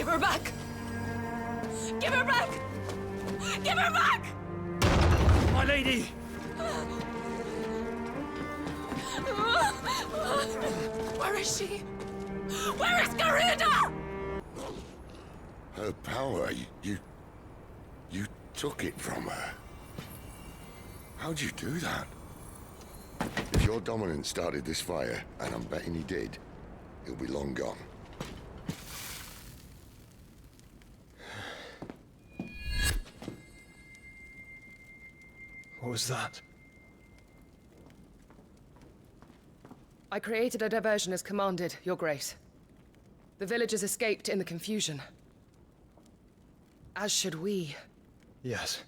Give her back! Give her back! Give her back! My lady! Where is she? Where is Garuda? Her power, you took it from her. How'd you do that? If your dominant started this fire, and I'm betting he did, he'll be long gone. What was that? I created a diversion as commanded, Your Grace. The villagers escaped in the confusion. As should we. Yes.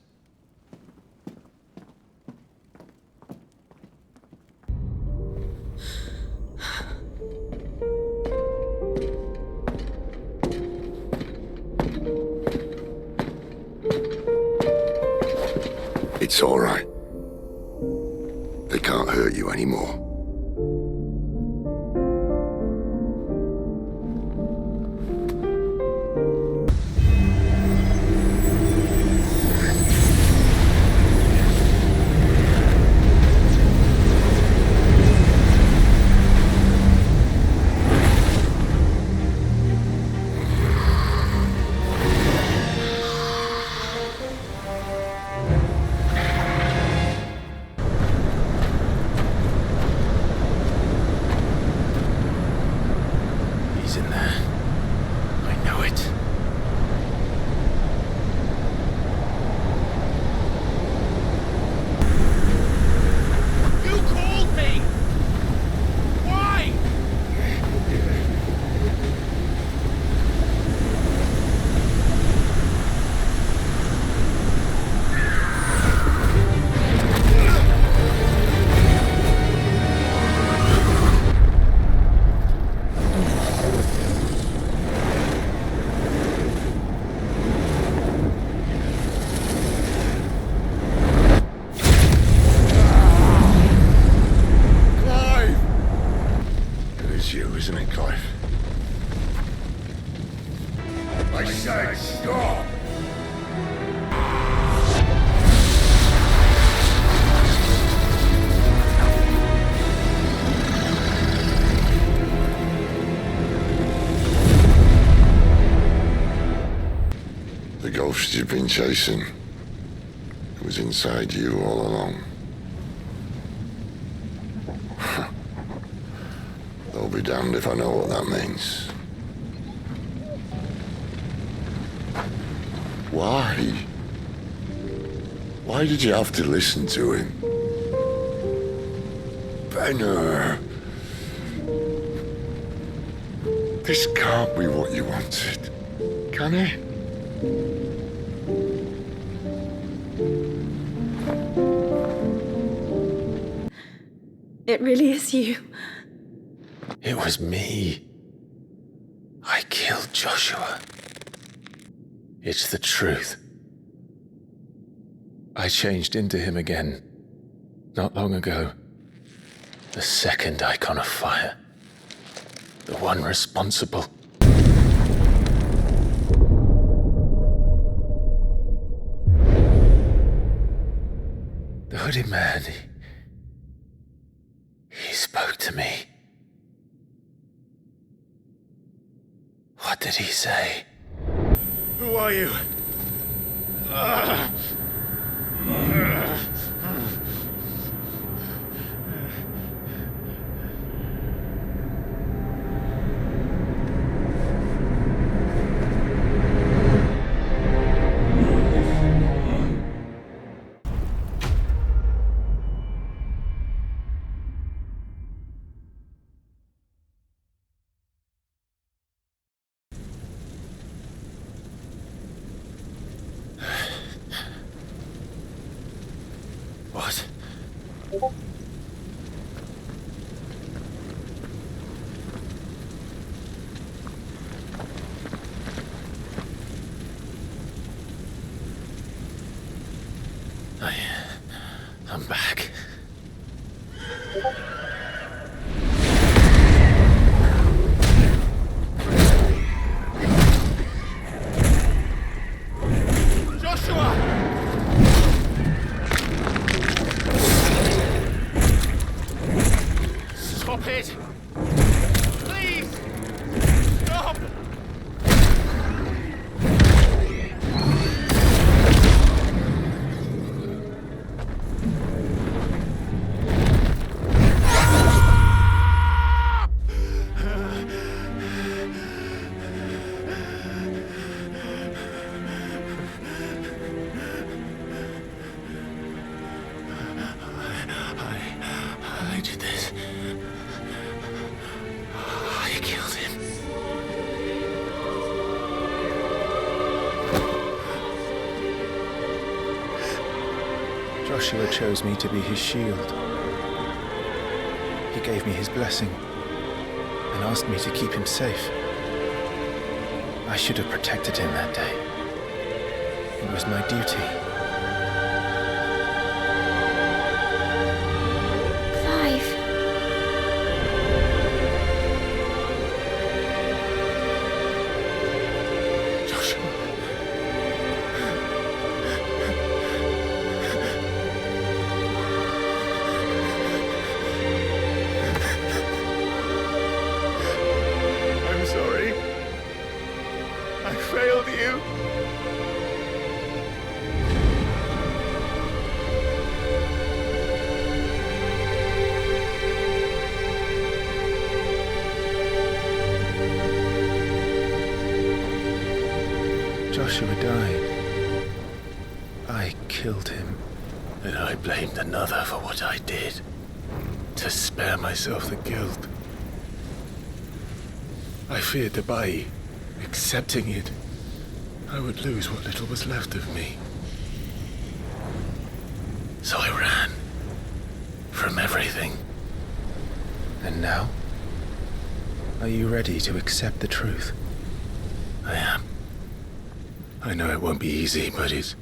It's all right. They can't hurt you anymore. Isn't it, Clive? I said stop! The ghost you've been chasing was inside you all along. I'll be damned if I know what that means. Why? Why did you have to listen to him? Benner! This can't be what you wanted, can it? It really is you. It was me. I killed Joshua. It's the truth. I changed into him again, not long ago. The second icon of fire. The one responsible. The hooded man, he spoke to me. What did he say? Who are you? What? I'm back. Stop it! Please! Stop! I did this. I killed him. Joshua chose me to be his shield. He gave me his blessing and asked me to keep him safe. I should have protected him that day. It was my duty. Clive. Joshua. I'm sorry. I failed you. Joshua died. I killed him. And I blamed another for what I did, to spare myself the guilt. I feared that by accepting it, I would lose what little was left of me. So I ran from everything. And now? Are you ready to accept the truth? I am. I know it won't be easy, but it's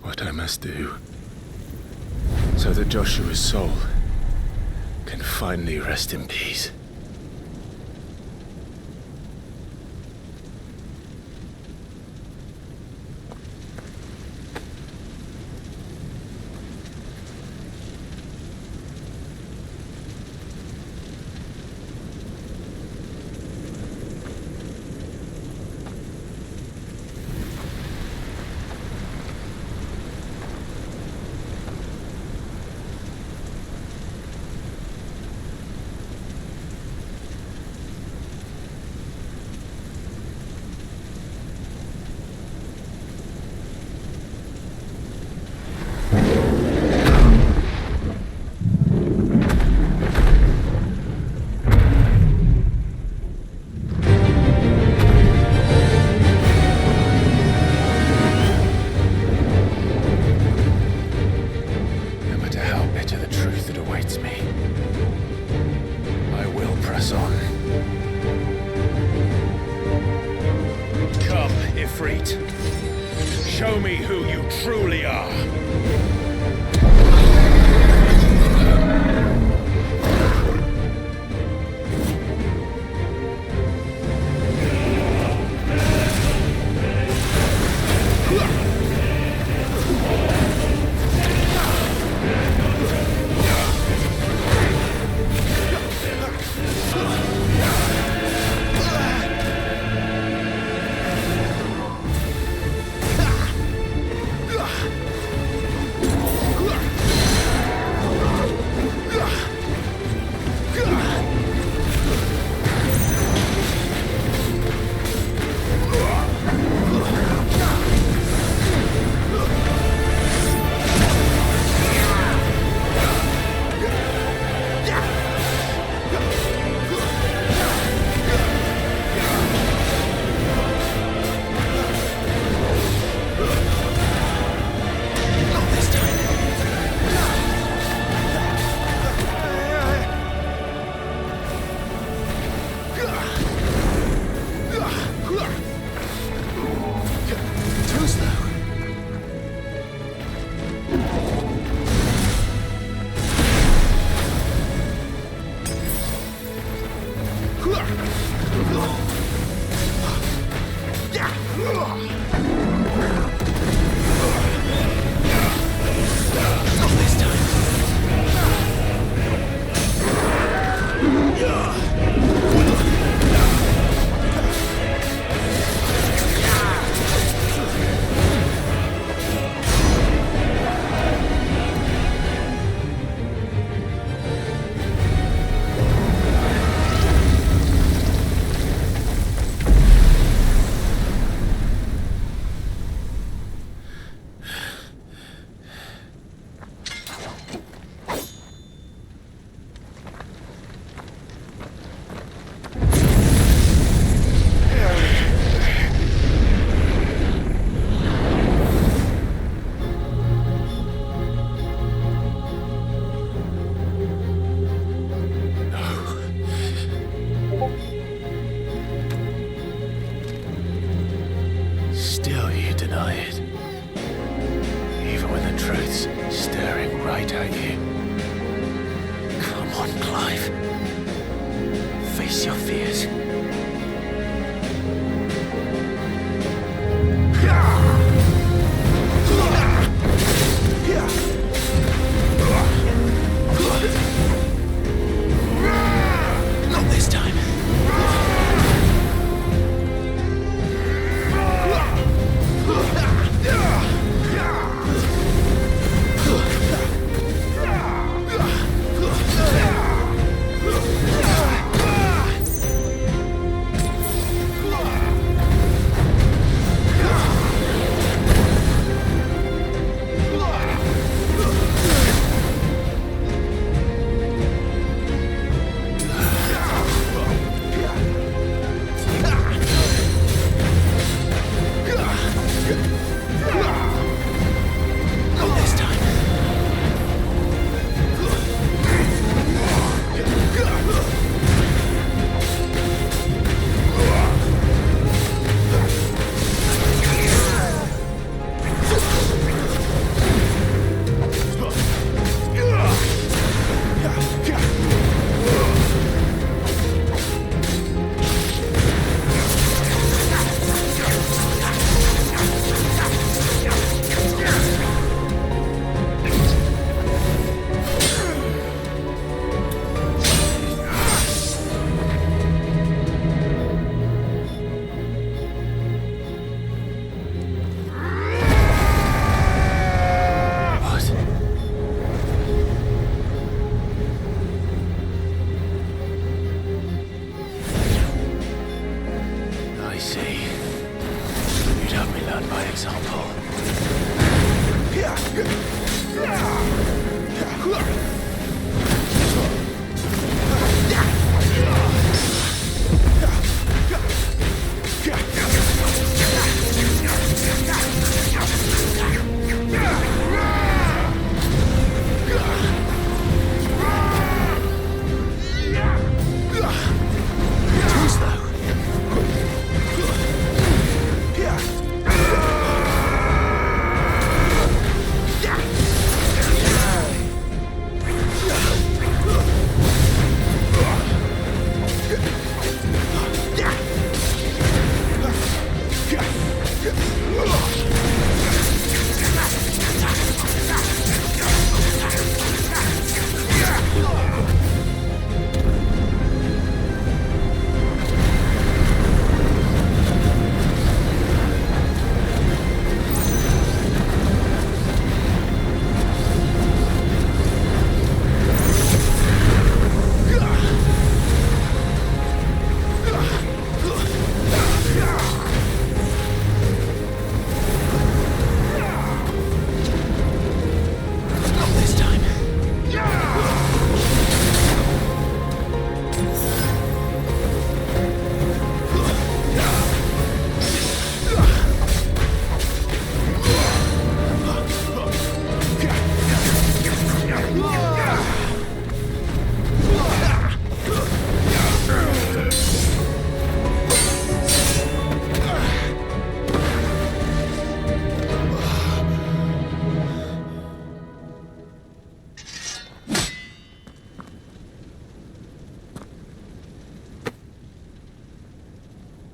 what I must do. So that Joshua's soul can finally rest in peace. Show me who you truly are. alive. Face your fears. Not this time.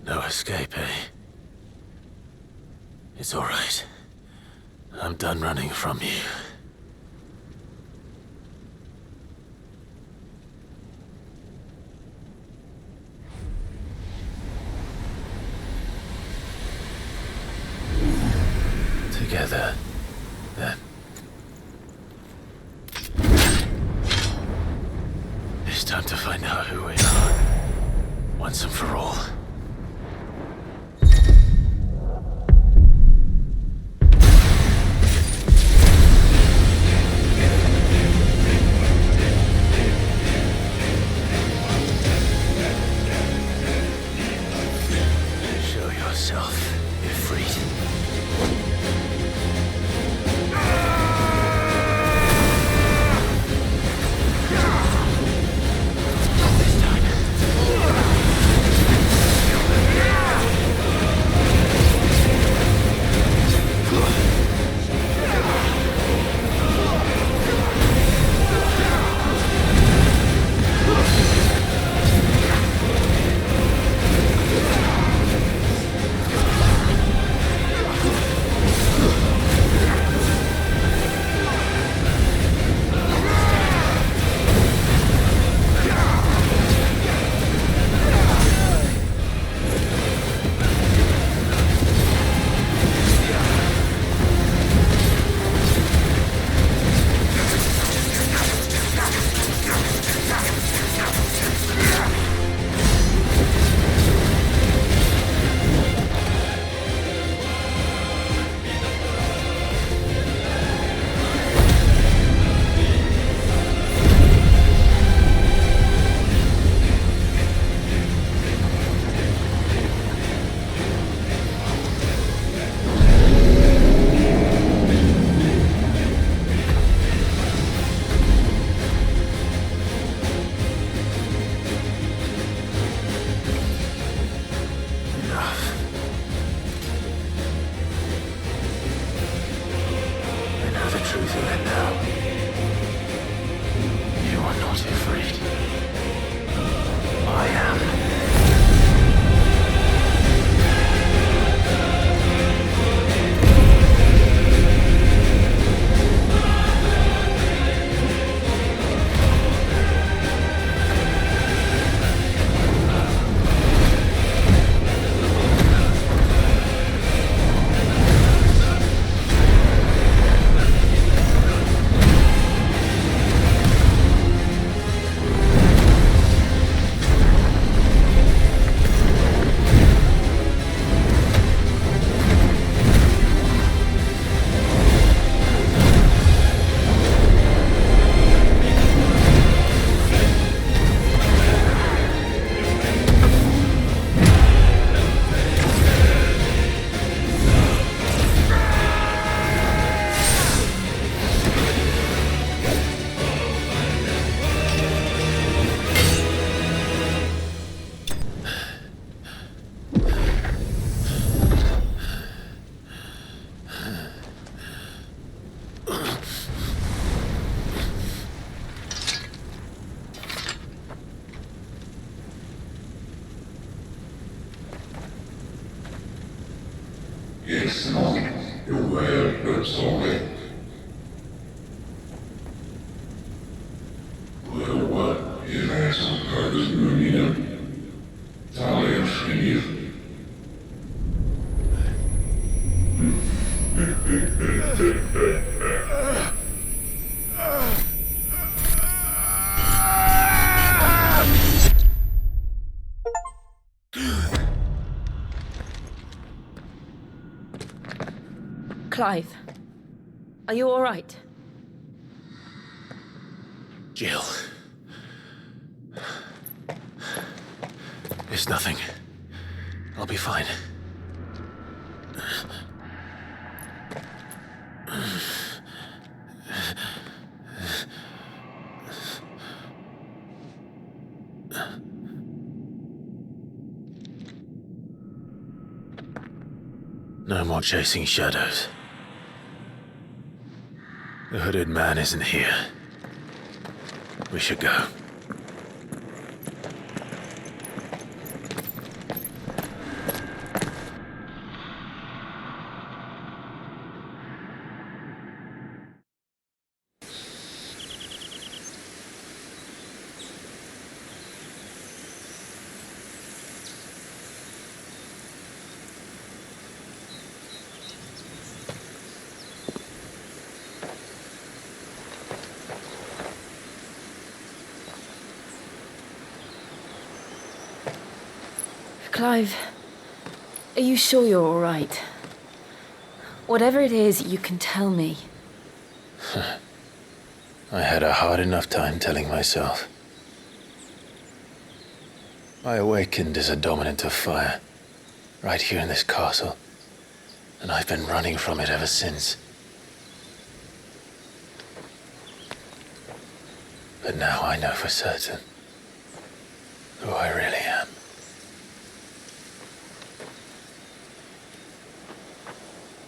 No escape, eh? It's all right. I'm done running from you. Together, then. It's time to find out who we are, once and for all. Show yourself, Ifrit. Not this time. Clive, are you all right? Jill. It's nothing. I'll be fine. No more chasing shadows. The hooded man isn't here. We should go. Clive, are you sure you're all right? Whatever it is, you can tell me. I had a hard enough time telling myself. I awakened as a dominant of fire, right here in this castle, and I've been running from it ever since. But now I know for certain who I really am.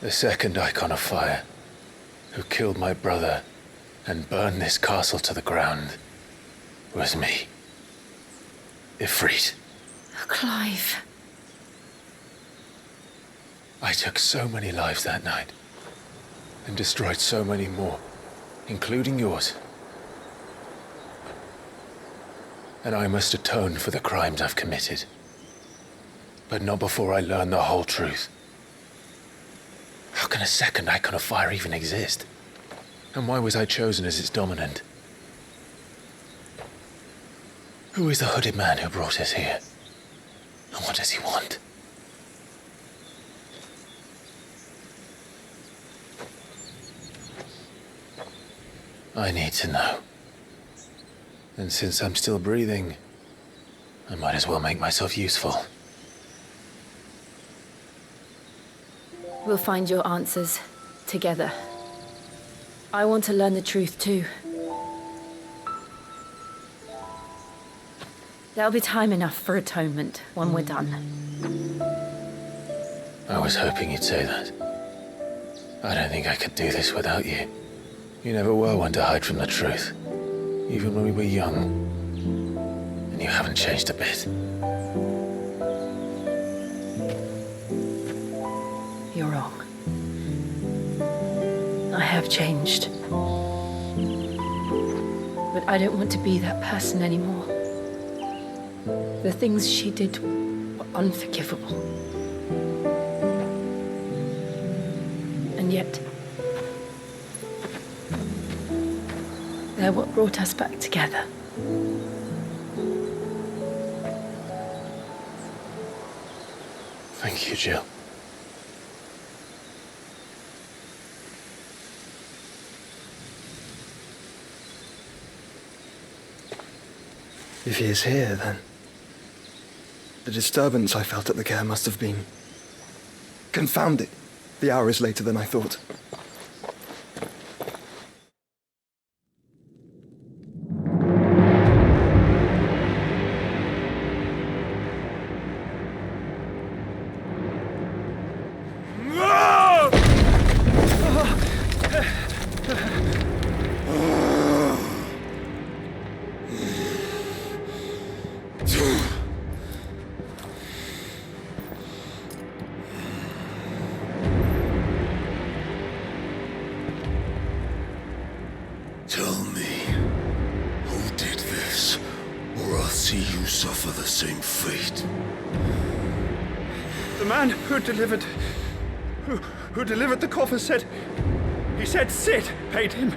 The second icon of fire, who killed my brother and burned this castle to the ground, was me. Ifrit. Clive. I took so many lives that night, and destroyed so many more, including yours. And I must atone for the crimes I've committed. But not before I learn the whole truth. How can a second icon of fire even exist? And why was I chosen as its dominant? Who is the hooded man who brought us here? And what does he want? I need to know. And since I'm still breathing, I might as well make myself useful. We'll find your answers together. I want to learn the truth too. There'll be time enough for atonement when we're done. I was hoping you'd say that. I don't think I could do this without you. You never were one to hide from the truth, even when we were young. And you haven't changed a bit. You're wrong. I have changed. But I don't want to be that person anymore. The things she did were unforgivable. And yet, they're what brought us back together. Thank you, Jill. If he is here, then the disturbance I felt at the care must have been... Confound it! The hour is later than I thought. I'll see you suffer the same fate. The man who delivered the coffin said Sid paid him.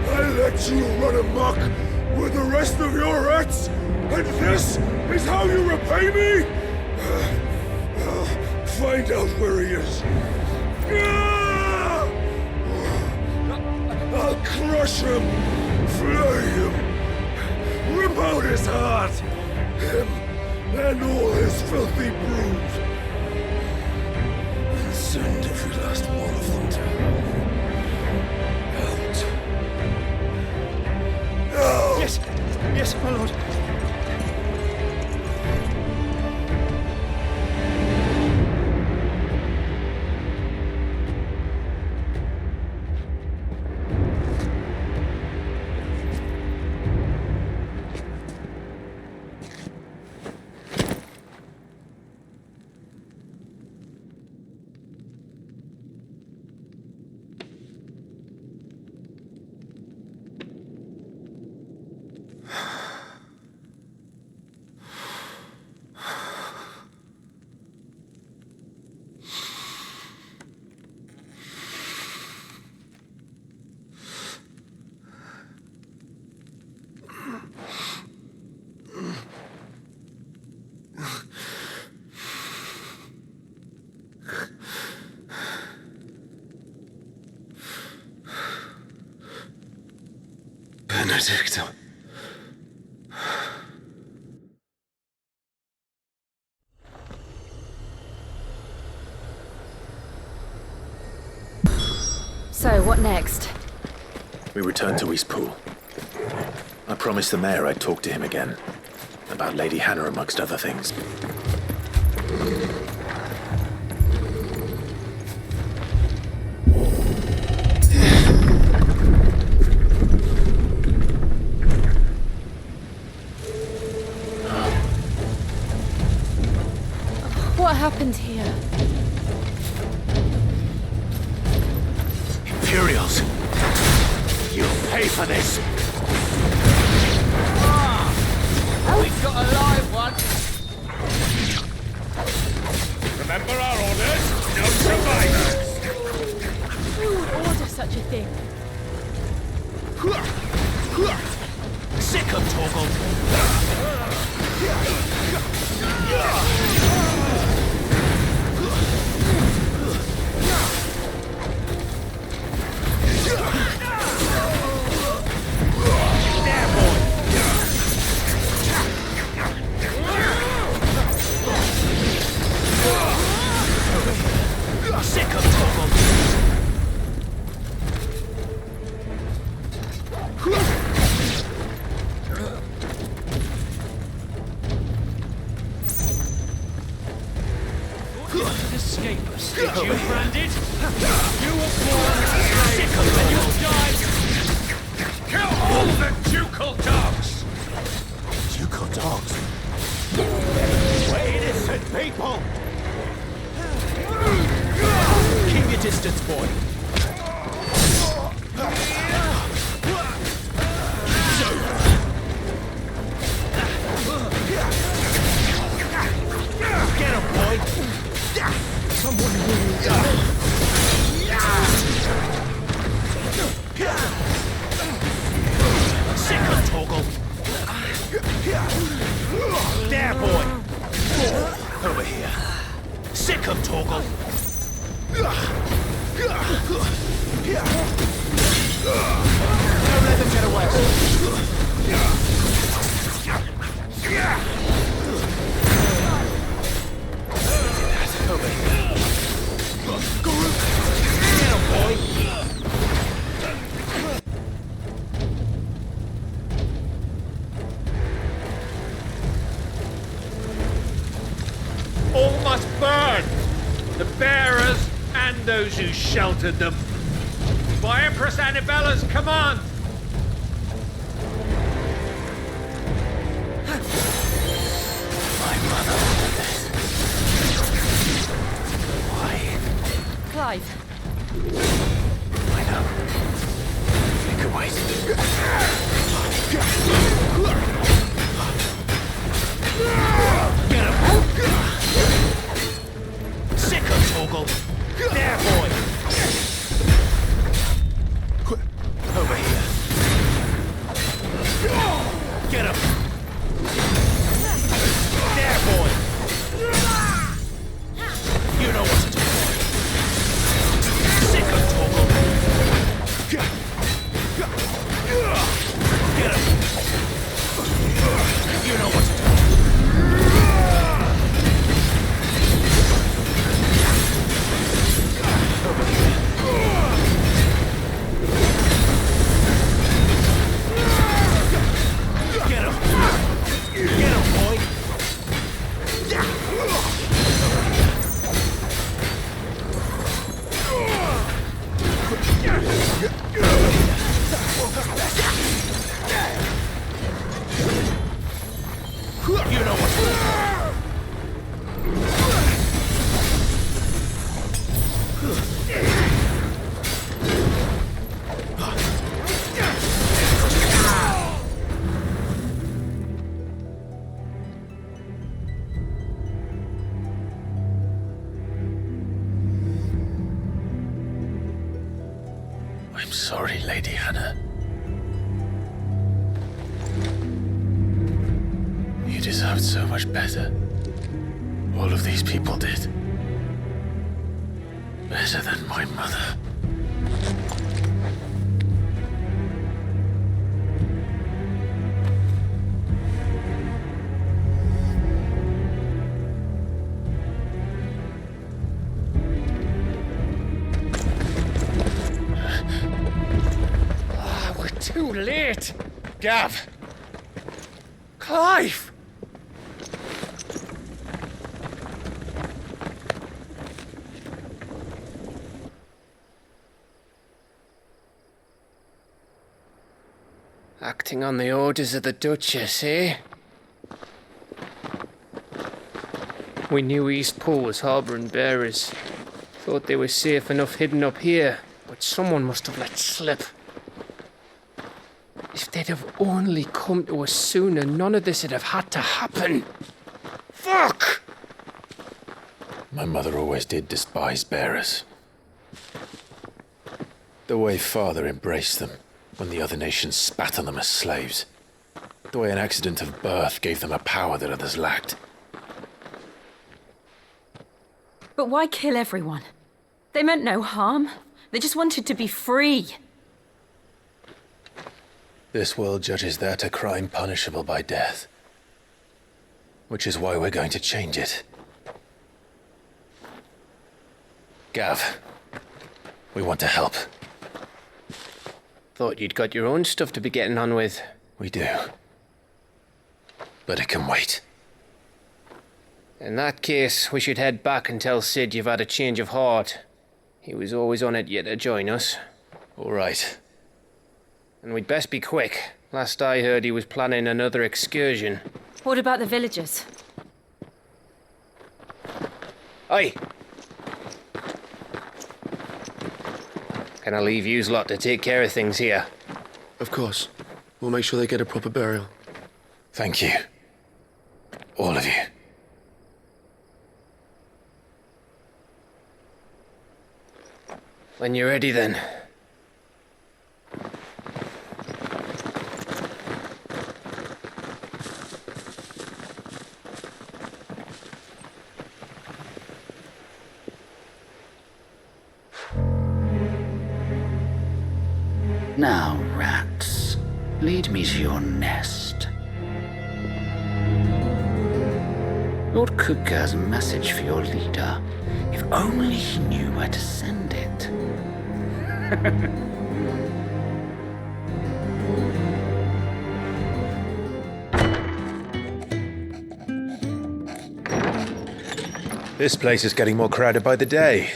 I let you run amok with the rest of your rats, and this is how you repay me? I'll find out where he is. I'll crush him, flay him, rip out his heart, him and all his filthy brood, and send every last one of them to hell. Out. Yes, yes, my lord. Benedict. So, what next? We returned to Eastpool. I promised the mayor I'd talk to him again. About Lady Hannah, amongst other things. What happened here? Imperials! You'll pay for this! We've got a live one! Remember our orders? No survivors! Who would order such a thing? Sick of Torgal! Sick of Torgal! Escape us, did you, Branded? You were born sick of and you'll die! Kill all the ducal dogs! Ducal dogs? We're innocent people! Keep your distance, boy. Get him, boy! Someone sick of Torgal! There, boy! Over here. Sick of Torgal! Don't let them get away! Over here. Get him, boy! All must burn! The bearers and those who sheltered them. By Empress Annabella's command! My mother ordered this. alive. I know. It can wait. Get him! Sicker, Torgal! There, boy! Over here. Get him! There, boy! You know what to do. Sicker, Torgal! Get him! You know what to do. Get him! Get him, boy! You know what to do. I'm sorry, Lady Hannah. You deserved so much better. All of these people did. Better than my mother. We're too late! Gav! Clive! Acting on the orders of the Duchess, eh? We knew East Pool was harbouring bearers. Thought they were safe enough hidden up here, but someone must have let slip. If they'd have only come to us sooner, none of this would have had to happen. Fuck! My mother always did despise bearers. The way Father embraced them when the other nations spat on them as slaves. The way an accident of birth gave them a power that others lacked. But why kill everyone? They meant no harm. They just wanted to be free. This world judges that a crime punishable by death. Which is why we're going to change it. Gav, we want to help. Thought you'd got your own stuff to be getting on with. We do. But it can wait. In that case, we should head back and tell Sid you've had a change of heart. He was always on it yet to join us. All right. And we'd best be quick. Last I heard, he was planning another excursion. What about the villagers? Aye. Can I leave yous lot to take care of things here? Of course. We'll make sure they get a proper burial. Thank you. All of you. When you're ready, then. Now, rats, lead me to your nest. Lord Kupka has a message for your leader. If only he knew where to send it. This place is getting more crowded by the day.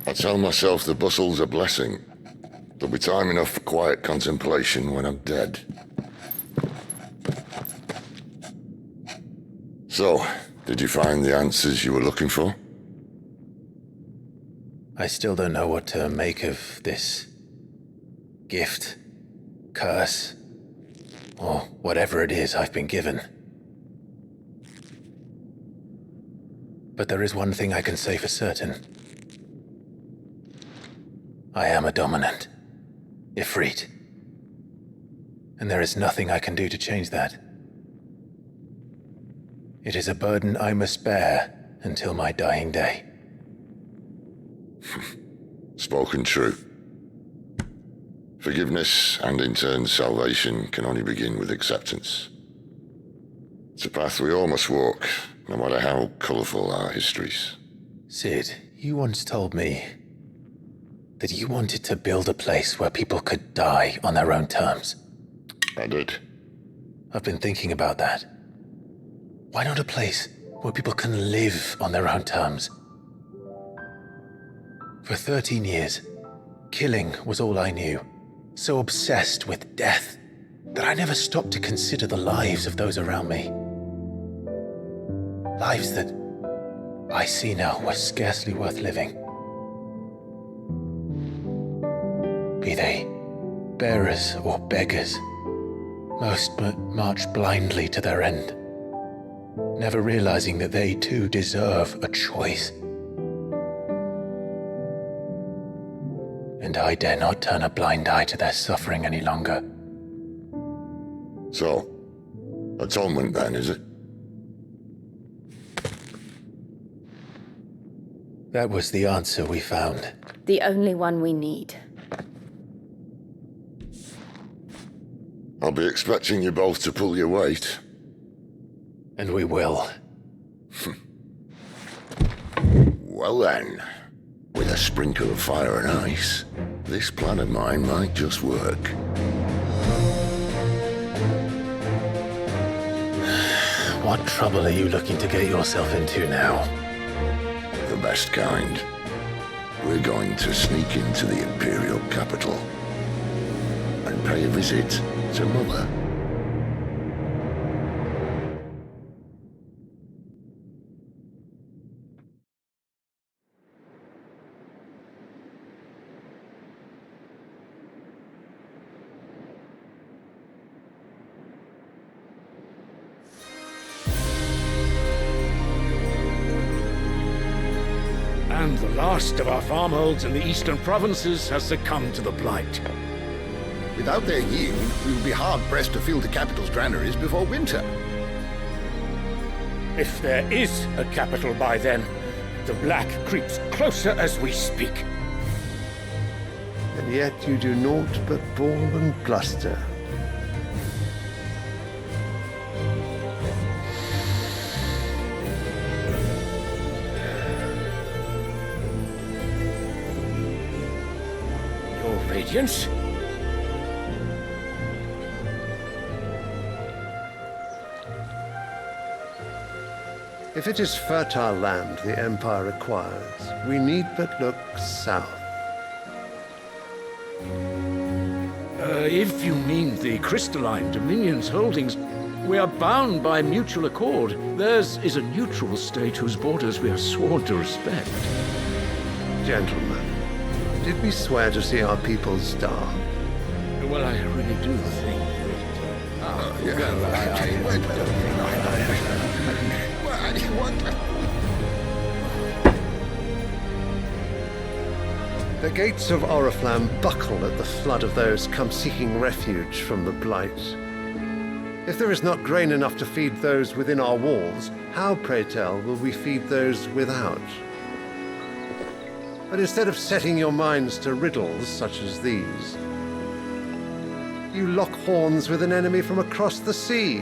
I tell myself the bustle's a blessing. There'll be time enough for quiet contemplation when I'm dead. So, did you find the answers you were looking for? I still don't know what to make of this gift, curse, or whatever it is I've been given. But there is one thing I can say for certain. I am a dominant, Ifrit. And there is nothing I can do to change that. It is a burden I must bear until my dying day. Spoken true. Forgiveness, and in turn salvation, can only begin with acceptance. It's a path we all must walk, no matter how colourful our histories. Sid, you once told me that you wanted to build a place where people could die on their own terms. I did. I've been thinking about that. Why not a place where people can live on their own terms? For 13 years, killing was all I knew. So obsessed with death that I never stopped to consider the lives of those around me. Lives that I see now were scarcely worth living. Be they bearers or beggars, most march blindly to their end, never realizing that they too deserve a choice. And I dare not turn a blind eye to their suffering any longer. So, atonement then, is it? That was the answer we found. The only one we need. I'll be expecting you both to pull your weight. And we will. Well then, with a sprinkle of fire and ice, this plan of mine might just work. What trouble are you looking to get yourself into now? The best kind. We're going to sneak into the Imperial capital and pay a visit to Mother. And the last of our farmholds in the eastern provinces has succumbed to the blight. Without their yield, we will be hard-pressed to fill the capital's granaries before winter. If there is a capital by then, the black creeps closer as we speak. And yet you do naught but bawl and bluster. Your Radiance? If it is fertile land the Empire requires, we need but look south. If you mean the crystalline Dominion's holdings, we are bound by mutual accord. Theirs is a neutral state whose borders we are sworn to respect. Gentlemen, did we swear to see our people starve? Well, I really do think The gates of Oriflamme buckle at the flood of those come seeking refuge from the blight. If there is not grain enough to feed those within our walls, how, pray tell, will we feed those without? But instead of setting your minds to riddles such as these, you lock horns with an enemy from across the sea,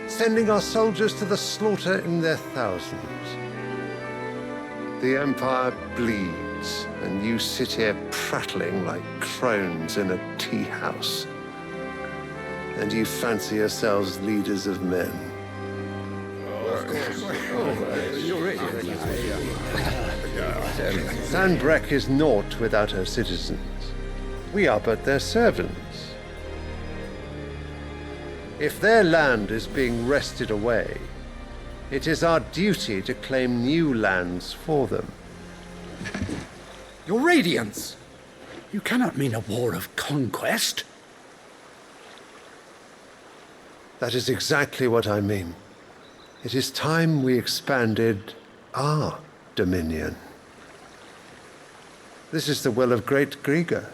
sending our soldiers to the slaughter in their thousands. The Empire bleeds, and you sit here prattling like crones in a tea house. And you fancy yourselves leaders of men. Sanbreque is naught without her citizens. We are but their servants. If their land is being wrested away, it is our duty to claim new lands for them. Your radiance! You cannot mean a war of conquest. That is exactly what I mean. It is time we expanded our dominion. This is the will of great Grieger.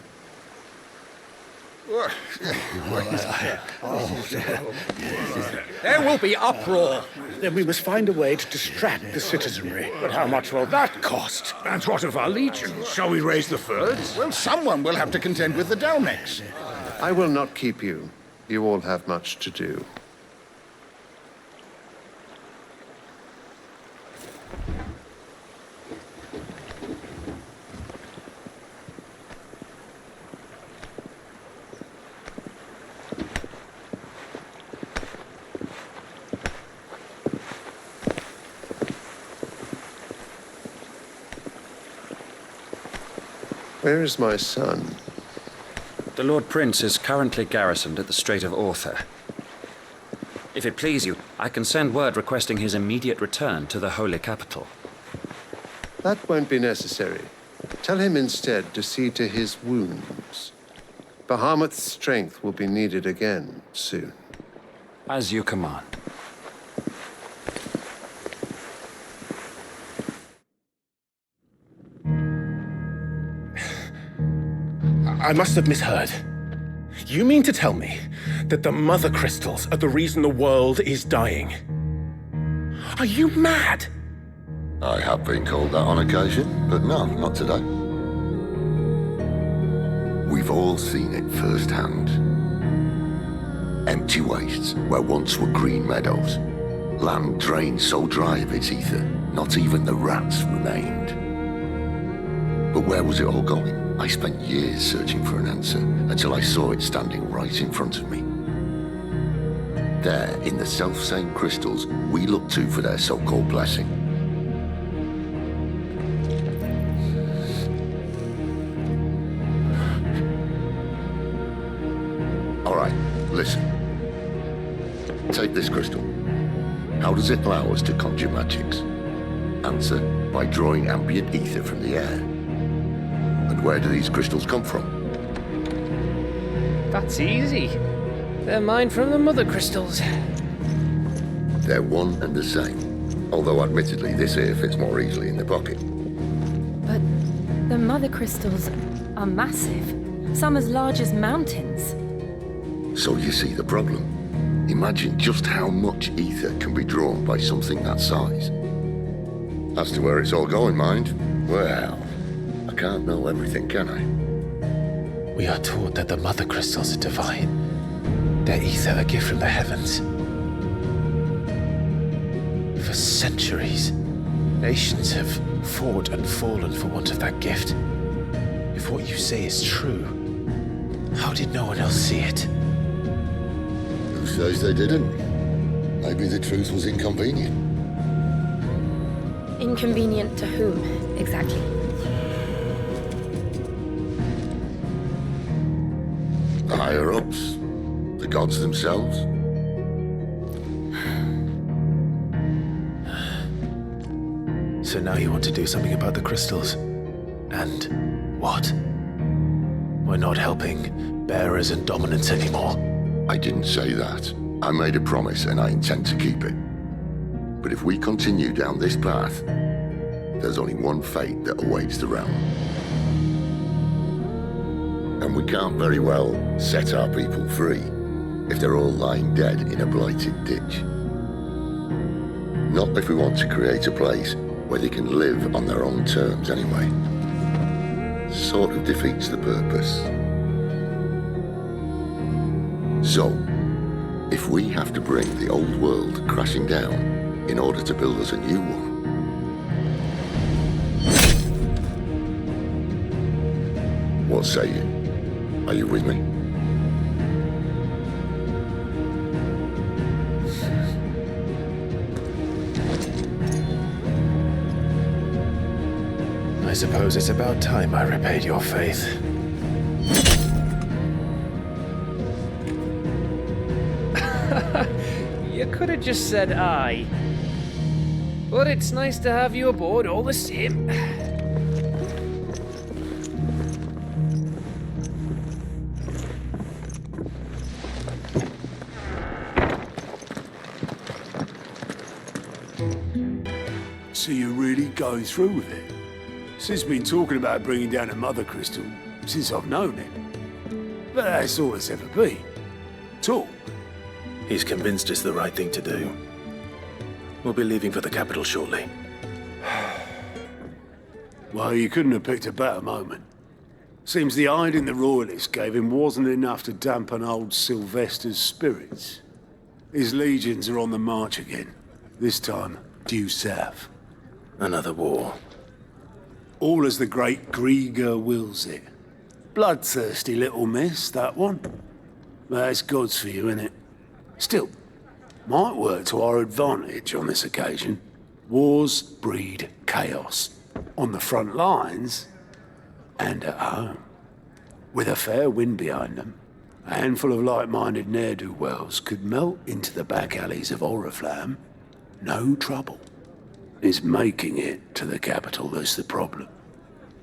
There will be uproar. Then we must find a way to distract the citizenry. But how much will that cost? And what of our legions? Shall we raise the Fyrds? Well, someone will have to contend with the Dalmex. I will not keep you. You all have much to do. Where is my son? The Lord Prince is currently garrisoned at the Strait of Author. If it please you, I can send word requesting his immediate return to the Holy Capital. That won't be necessary. Tell him instead to see to his wounds. Bahamut's strength will be needed again soon. As you command. I must have misheard. You mean to tell me that the mother crystals are the reason the world is dying? Are you mad? I have been called that on occasion, but no, not today. We've all seen it firsthand. Empty wastes where once were green meadows. Land drained so dry of its ether, not even the rats remained. But where was it all going? I spent years searching for an answer until I saw it standing right in front of me. There, in the self-same crystals we look to for their so-called blessing. All right, listen. Take this crystal. How does it allow us to conjure magics? Answer, by drawing ambient ether from the air. And where do these crystals come from? That's easy. They're mined from the mother crystals. They're one and the same. Although admittedly, this here fits more easily in the pocket. But the mother crystals are massive. Some as large as mountains. So you see the problem. Imagine just how much ether can be drawn by something that size. As to where it's all going, mind, well, I can't know everything, can I? We are taught that the mother crystals are divine. Their ether a gift from the heavens. For centuries, nations have fought and fallen for want of that gift. If what you say is true, how did no one else see it? Who says they didn't? Maybe the truth was inconvenient. Inconvenient to whom, exactly? The higher-ups, the gods themselves. So now you want to do something about the crystals. And what? We're not helping bearers and dominants anymore. I didn't say that. I made a promise and I intend to keep it. But if we continue down this path, there's only one fate that awaits the realm. And we can't very well set our people free if they're all lying dead in a blighted ditch. Not if we want to create a place where they can live on their own terms anyway. Sort of defeats the purpose. So, if we have to bring the old world crashing down in order to build us a new one, what say you? Are you with me? I suppose it's about time I repaid your faith. You could have just said aye. But it's nice to have you aboard all the same. going through with it. Sid's been talking about bringing down a mother crystal since I've known him. But that's all it's ever been. Talk. He's convinced it's the right thing to do. We'll be leaving for the capital shortly. Well, you couldn't have picked a better moment. Seems the hiding the Royalists gave him wasn't enough to dampen old Sylvester's spirits. His legions are on the march again, this time due south. Another war. All as the great Grieger wills it. Bloodthirsty little miss, that one. That's God's for you, innit? Still, might work to our advantage on this occasion. Wars breed chaos. On the front lines, and at home. With a fair wind behind them, a handful of like-minded ne'er-do-wells could melt into the back alleys of Oriflamme. No trouble. It's making it to the capital that's the problem.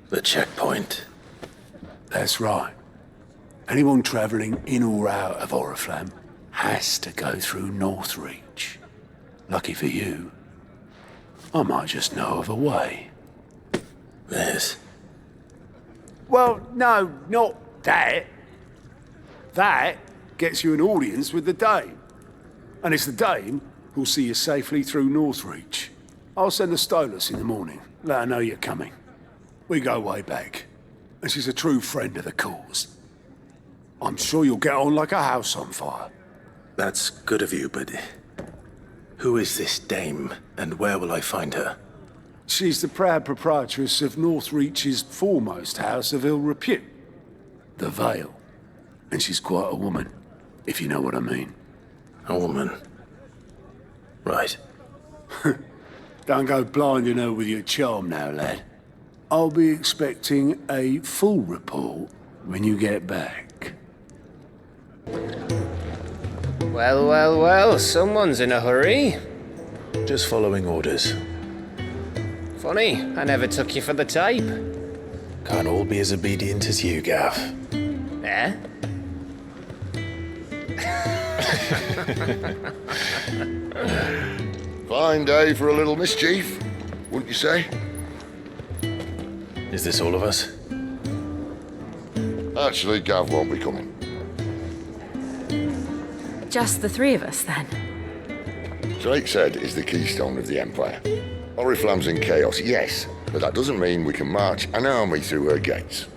The checkpoint. That's right. Anyone travelling in or out of Oriflamme has to go through Northreach. Lucky for you, I might just know of a way. This? Well, no, not that. That gets you an audience with the Dame. And it's the Dame who'll see you safely through Northreach. I'll send the Stolas in the morning. Let her know you're coming. We go way back. And she's a true friend of the cause. I'm sure you'll get on like a house on fire. That's good of you, but who is this Dame, and where will I find her? She's the proud proprietress of Northreach's foremost house of ill repute, the Vale. And she's quite a woman, if you know what I mean. A woman? Right. Don't go blinding her with your charm now, lad. I'll be expecting a full report when you get back. Well, well, well, someone's in a hurry. Just following orders. Funny, I never took you for the type. Can't all be as obedient as you, Gav. Eh? Fine day for a little mischief, wouldn't you say? Is this all of us? Actually, Gav won't be coming. Just the three of us, then? Drake said is the keystone of the Empire. Oriflamme's in chaos, yes, but that doesn't mean we can march an army through her gates.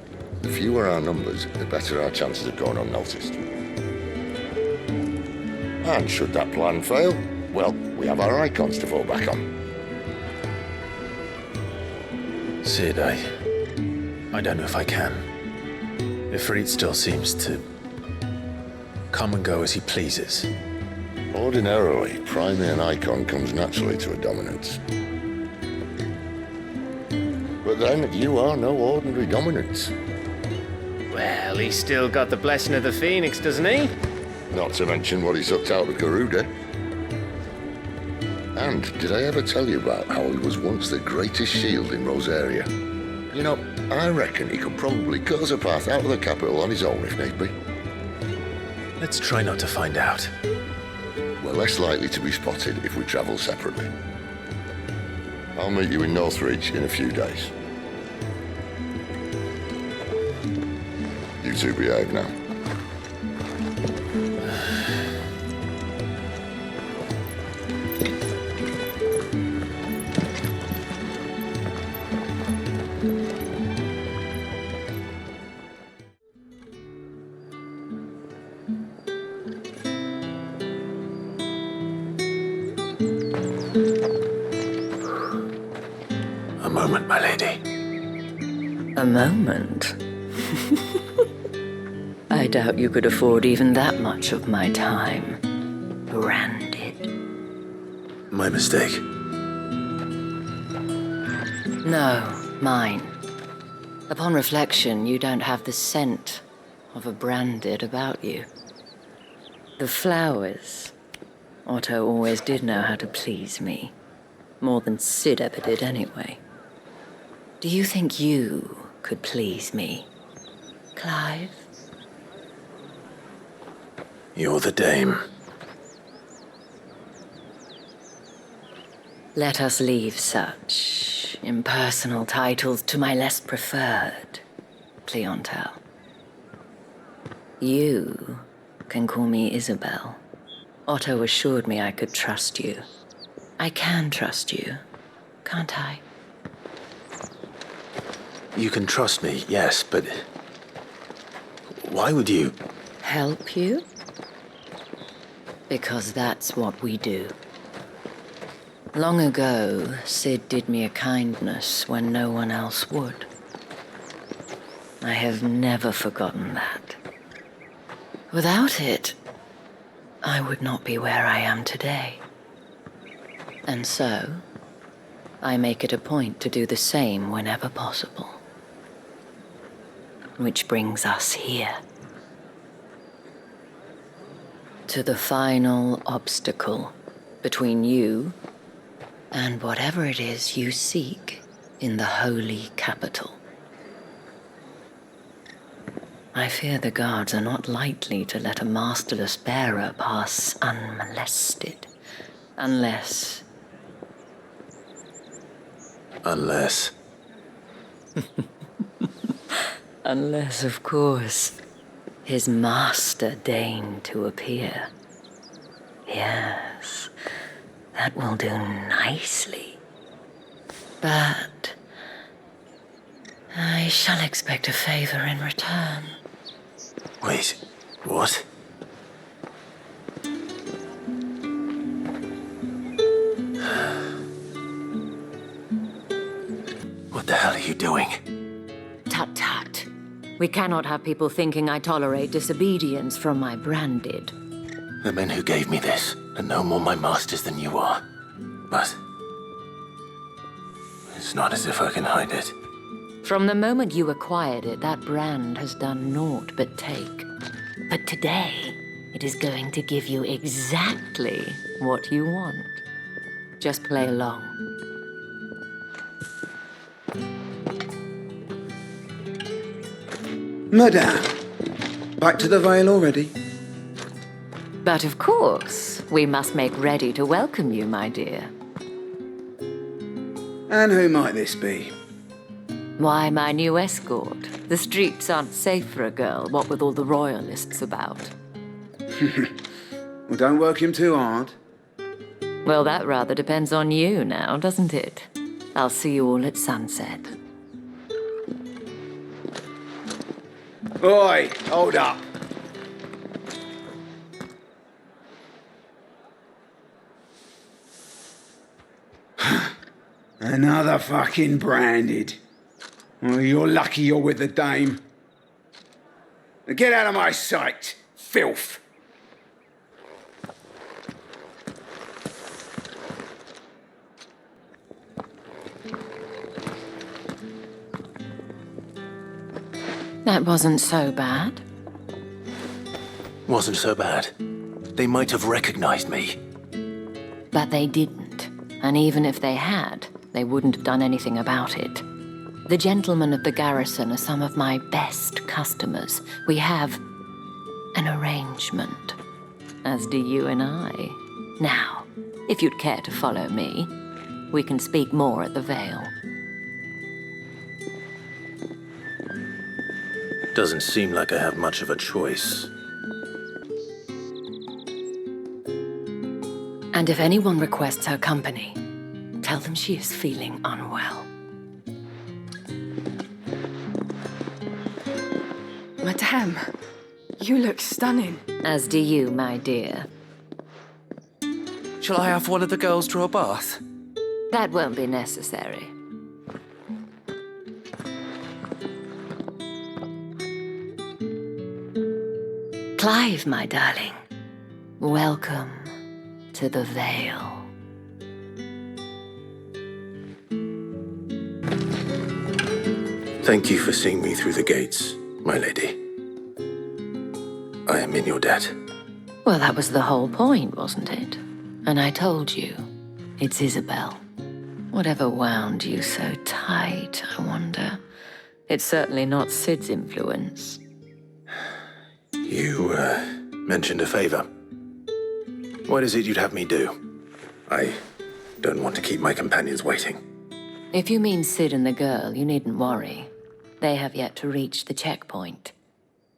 The fewer our numbers, the better our chances of going unnoticed. And should that plan fail, well, we have our icons to fall back on. Sid, I don't know if I can. Ifrit still seems to come and go as he pleases. Ordinarily, priming an icon comes naturally to a dominance. But then, you are no ordinary dominance. Well, he's still got the blessing of the Phoenix, doesn't he? Not to mention what he sucked out of Garuda. And did I ever tell you about how he was once the greatest shield in Rosaria? You know, I reckon he could probably cut us a path out of the capital on his own if need be. Let's try not to find out. We're less likely to be spotted if we travel separately. I'll meet you in Northreach in a few days. You two behave now. A moment, my lady. A moment? I doubt you could afford even that much of my time. Branded. My mistake. No, mine. Upon reflection, you don't have the scent of a branded about you. The flowers. Otto always did know how to please me. More than Sid ever did anyway. Do you think you could please me, Clive? You're the Dame. Let us leave such impersonal titles to my less preferred clientele. You can call me Isabel. Otto assured me I could trust you. I can trust you, can't I? You can trust me, yes, but why would you? Help you? Because that's what we do. Long ago, Sid did me a kindness when no one else would. I have never forgotten that. Without it, I would not be where I am today. And so, I make it a point to do the same whenever possible. Which brings us here. To the final obstacle between you and whatever it is you seek in the holy capital. I fear the guards are not likely to let a masterless bearer pass unmolested. Unless... Unless, of course, his master deigned to appear. Yes, that will do nicely. But I shall expect a favor in return. wait, what? What the hell are you doing? Tut tut. We cannot have people thinking I tolerate disobedience from my branded. The men who gave me this are no more my masters than you are. But it's not as if I can hide it. From the moment you acquired it, that brand has done naught but take. But today, it is going to give you exactly what you want. Just play along. Madame, back to the Vale already? But of course, we must make ready to welcome you, my dear. And who might this be? Why, my new escort. The streets aren't safe for a girl, what with all the royalists about. Well, don't work him too hard. Well, that rather depends on you now, doesn't it? I'll see you all at sunset. Oi, hold up. Another fucking branded. Well, you're lucky you're with the dame. Now get out of my sight, filth. That wasn't so bad. Wasn't so bad. They might have recognized me. But they didn't. And even if they had, they wouldn't have done anything about it. The gentlemen of the garrison are some of my best customers. We have an arrangement, as do you and I. Now, if you'd care to follow me, we can speak more at the Vale. Doesn't seem like I have much of a choice. And if anyone requests her company, tell them she is feeling unwell. Madame, you look stunning. As do you, my dear. Shall I have one of the girls draw a bath? That won't be necessary. Clive, my darling, welcome to the Vale. Thank you for seeing me through the gates, my lady. I am in your debt. Well, that was the whole point, wasn't it? And I told you, it's Isabel. Whatever wound you so tight, I wonder. It's certainly not Sid's influence. You, mentioned a favor. What is it you'd have me do? I don't want to keep my companions waiting. If you mean Sid and the girl, you needn't worry. They have yet to reach the checkpoint.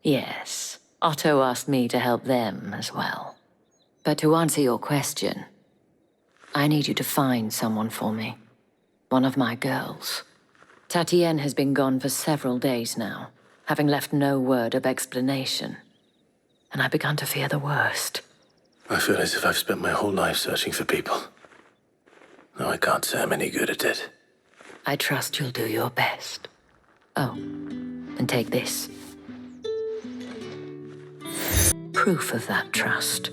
Yes, Otto asked me to help them as well. But to answer your question, I need you to find someone for me. One of my girls. Tatienne has been gone for several days now, having left no word of explanation. And I've begun to fear the worst. I feel as if I've spent my whole life searching for people. No, I can't say I'm any good at it. I trust you'll do your best. Oh, and take this. Proof of that trust.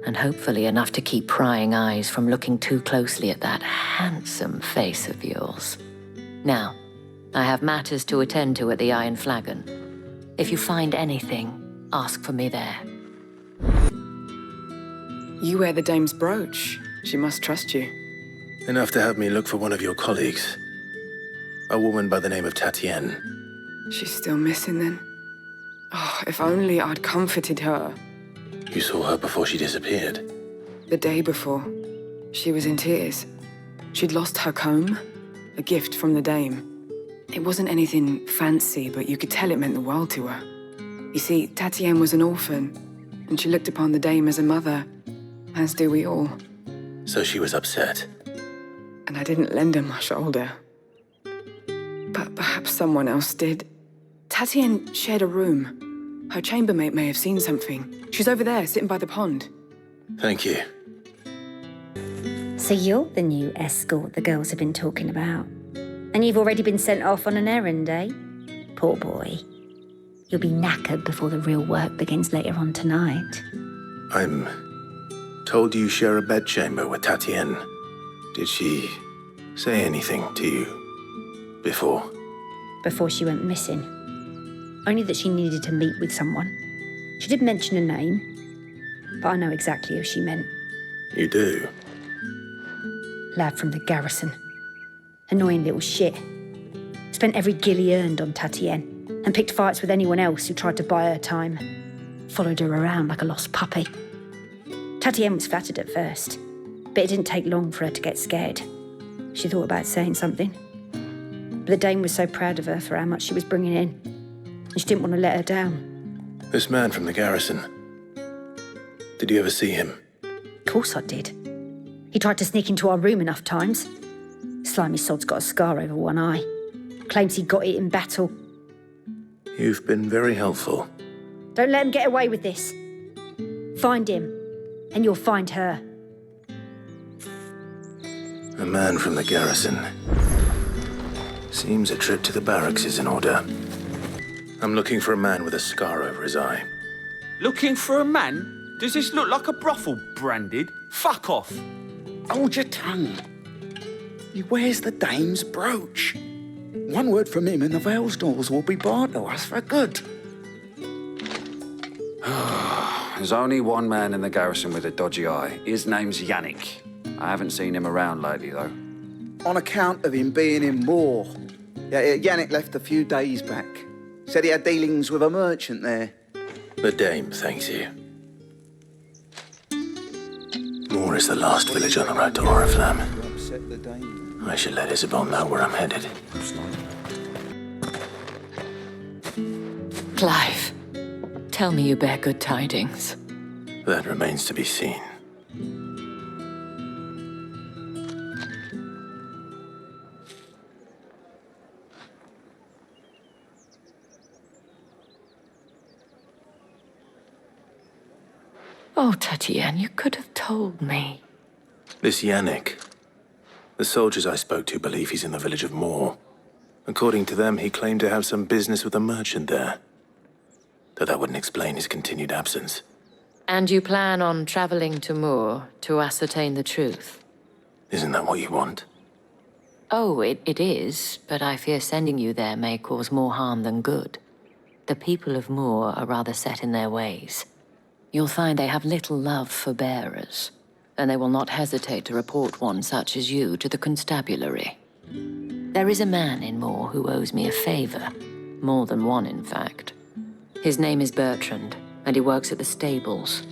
And hopefully enough to keep prying eyes from looking too closely at that handsome face of yours. Now, I have matters to attend to at the Iron Flagon. If you find anything, ask for me there. You wear the dame's brooch. She must trust you. Enough to have me look for one of your colleagues. A woman by the name of Tatienne. She's still missing then. Oh, if only I'd comforted her. You saw her before she disappeared? The day before. She was in tears. She'd lost her comb, a gift from the dame. It wasn't anything fancy, but you could tell it meant the world to her. You see, Tatienne was an orphan, and she looked upon the dame as a mother, as do we all. So she was upset. And I didn't lend her my shoulder. But perhaps someone else did. Tatienne shared a room. Her chambermaid may have seen something. She's over there, sitting by the pond. Thank you. So you're the new escort the girls have been talking about. And you've already been sent off on an errand, eh? Poor boy. You'll be knackered before the real work begins later on tonight. I'm told you share a bedchamber with Tatienne. Did she say anything to you before? Before she went missing. Only that she needed to meet with someone. She did mention a name, but I know exactly who she meant. You do? Lad from the garrison. Annoying little shit. Spent every guil he earned on Tatienne, and picked fights with anyone else who tried to buy her time. Followed her around like a lost puppy. Tatienne was flattered at first, but it didn't take long for her to get scared. She thought about saying something. But the dame was so proud of her for how much she was bringing in, and she didn't want to let her down. This man from the garrison. Did you ever see him? Of course I did. He tried to sneak into our room enough times. Slimy sod's got a scar over one eye. Claims he got it in battle. You've been very helpful. Don't let him get away with this. Find him, and you'll find her. A man from the garrison. Seems a trip to the barracks is in order. I'm looking for a man with a scar over his eye. Looking for a man? Does this look like a brothel, Branded? Fuck off. Hold your tongue. He wears the dame's brooch. One word from him and the Vale's doors will be barred to us for good. There's only one man in the garrison with a dodgy eye. His name's Yannick. I haven't seen him around lately, though. On account of him being in war. Yeah, Yannick left a few days back. Said he had dealings with a merchant there. The dame thanks you. Moore is the last village on the road to Oriflamme. I should let Isabel know where I'm headed. Clive, tell me you bear good tidings. That remains to be seen. Oh, Tatienne, you could have told me. This Yannick. The soldiers I spoke to believe he's in the village of Moore. According to them, he claimed to have some business with a merchant there. Though that wouldn't explain his continued absence. And you plan on traveling to Moore to ascertain the truth? Isn't that what you want? Oh, it is, but I fear sending you there may cause more harm than good. The people of Moore are rather set in their ways. You'll find they have little love for bearers, and they will not hesitate to report one such as you to the constabulary. There is a man in Moore who owes me a favor. More than one, in fact. His name is Bertrand, and he works at the stables.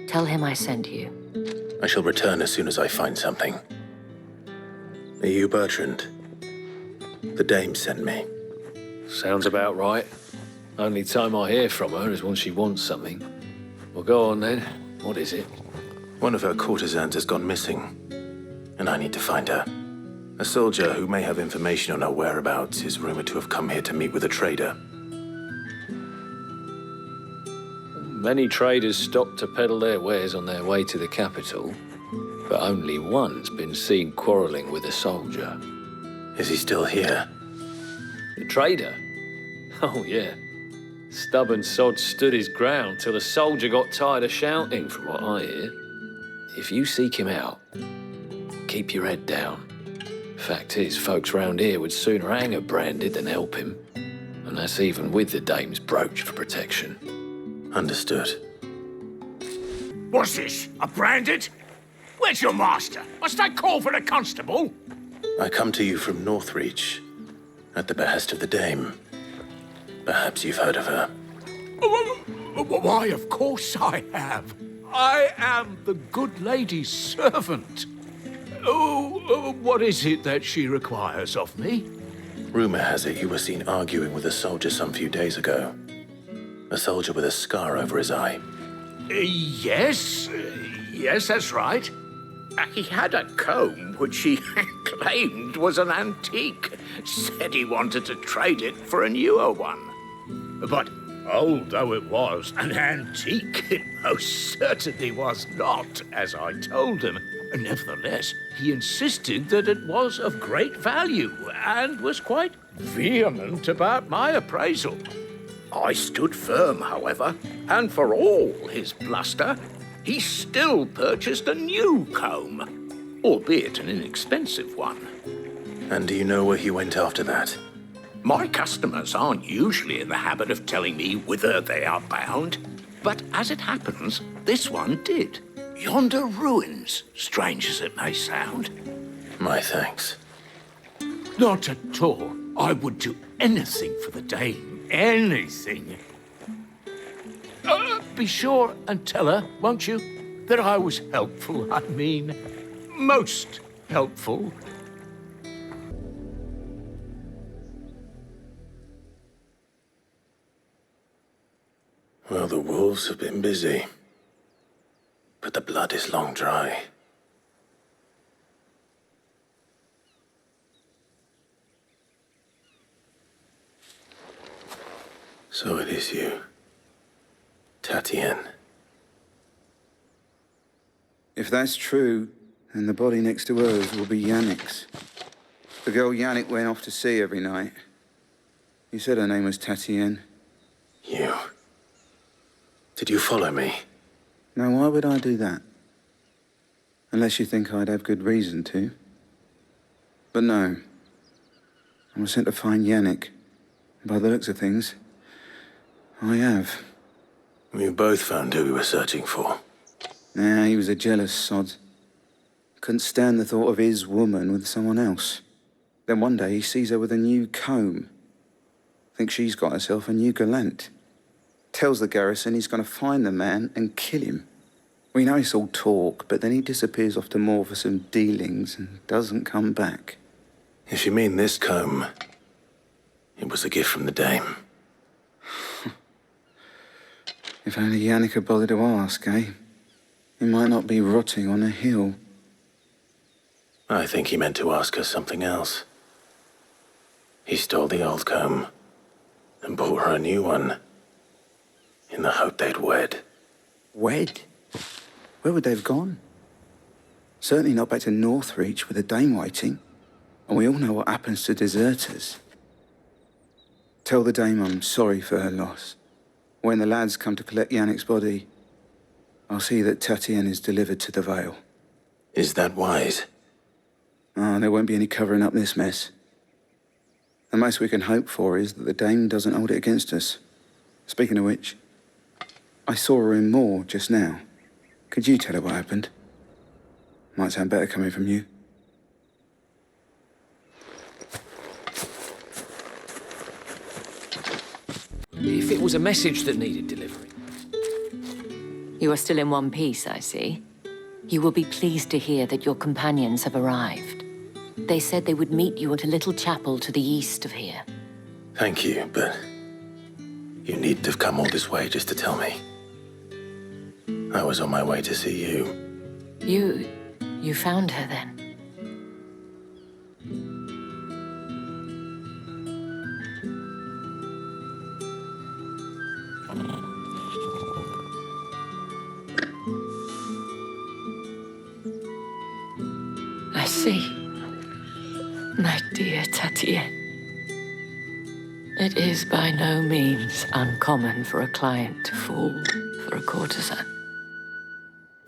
Tell him I sent you. I shall return as soon as I find something. Are you Bertrand? The dame sent me. Sounds about right. Only time I hear from her is when she wants something. Well, go on then. What is it? One of her courtesans has gone missing, and I need to find her. A soldier who may have information on her whereabouts is rumored to have come here to meet with a trader. Many traders stop to peddle their wares on their way to the capital, but only one's been seen quarrelling with a soldier. Is he still here? The trader? Oh, yeah. Stubborn sod stood his ground till the soldier got tired of shouting, from what I hear. If you seek him out, keep your head down. Fact is, folks round here would sooner hang a branded than help him. And that's even with the dame's brooch for protection. Understood. What's this? A branded? Where's your master? Must I call for the constable? I come to you from Northreach, at the behest of the dame. Perhaps you've heard of her. Why, of course I have. I am the good lady's servant. Oh, what is it that she requires of me? Rumor has it you were seen arguing with a soldier some few days ago. A soldier with a scar over his eye. Yes, that's right. He had a comb which he claimed was an antique. Said he wanted to trade it for a newer one. But old though it was, an antique it most certainly was not, as I told him. Nevertheless, he insisted that it was of great value and was quite vehement about my appraisal. I stood firm, however, and for all his bluster, he still purchased a new comb, albeit an inexpensive one. And do you know where he went after that? My customers aren't usually in the habit of telling me whither they are bound, but as it happens, this one did. Yonder ruins, strange as it may sound. My thanks. Not at all. I would do anything for the dame. Anything. Be sure and tell her, won't you, that I was helpful. I mean, most helpful. Well, the wolves have been busy, but the blood is long dry. So it is you, Tatienne. If that's true, then the body next to hers will be Yannick's. The girl Yannick went off to sea every night. You said her name was Tatienne. You? Did you follow me? Now, why would I do that? Unless you think I'd have good reason to. But no. I was sent to find Yannick. By the looks of things, I have. We both found who we were searching for. Nah, he was a jealous sod. Couldn't stand the thought of his woman with someone else. Then one day he sees her with a new comb. Thinks she's got herself a new gallant. Tells the garrison he's going to find the man and kill him. We know it's all talk, but then he disappears off to Moor for some dealings and doesn't come back. If you mean this comb, it was a gift from the dame. If only Yannick had bothered to ask, eh? He might not be rotting on a hill. I think he meant to ask her something else. He stole the old comb and bought her a new one in the hope they'd wed. Wed? Where would they have gone? Certainly not back to Northreach with a dame waiting. And we all know what happens to deserters. Tell the dame I'm sorry for her loss. When the lads come to collect Yannick's body, I'll see that Tatienne is delivered to the Vale. Is that wise? Oh, there won't be any covering up this mess. The most we can hope for is that the dame doesn't hold it against us. Speaking of which, I saw her in Moor just now. Could you tell her what happened? Might sound better coming from you. If it was a message that needed delivering. You are still in one piece, I see. You will be pleased to hear that your companions have arrived. They said they would meet you at a little chapel to the east of here. Thank you, but you needn't have come all this way just to tell me. I was on my way to see you. You found her then? I see. My dear Tatienne. It is by no means uncommon for a client to fall for a courtesan.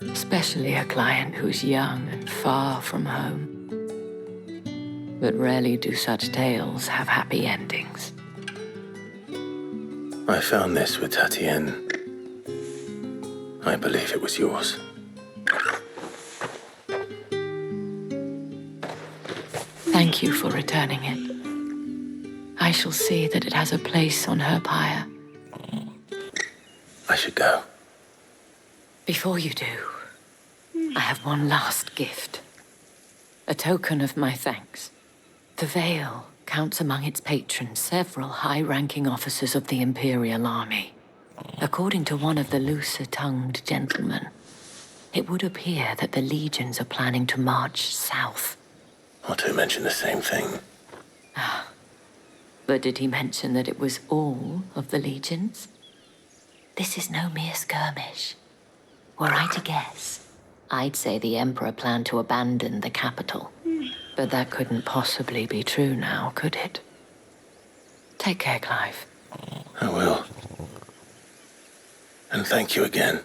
Especially a client who's young and far from home. But rarely do such tales have happy endings. I found this with Tatienne. I believe it was yours. Thank you for returning it. I shall see that it has a place on her pyre. I should go. Before you do, I have one last gift. A token of my thanks. The Veil counts among its patrons several high-ranking officers of the Imperial Army. According to one of the looser-tongued gentlemen, it would appear that the legions are planning to march south. Otto mentioned the same thing. But did he mention that it was all of the legions? This is no mere skirmish. Were I to guess, I'd say the Emperor planned to abandon the capital. But that couldn't possibly be true now, could it? Take care, Clive. I will. And thank you again.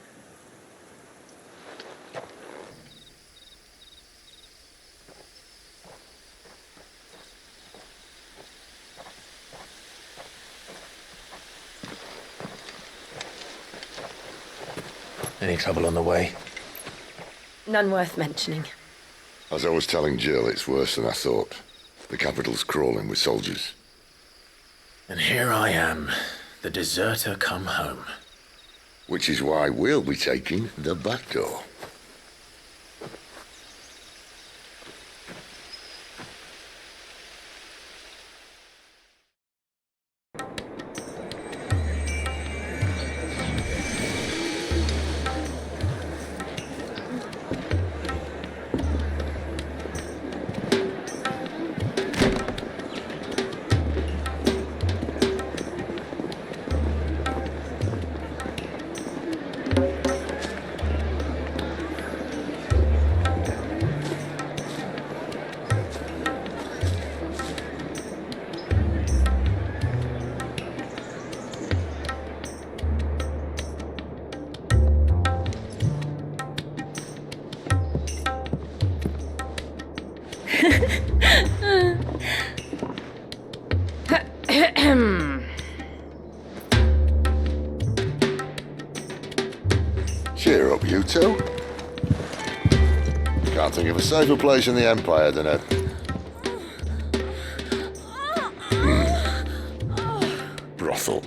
Any trouble on the way? None worth mentioning. As I was telling Jill, it's worse than I thought. The capital's crawling with soldiers. And here I am, the deserter come home. Which is why we'll be taking the back door. Cheer up, you two. Can't think of a safer place in the Empire than a... brothel.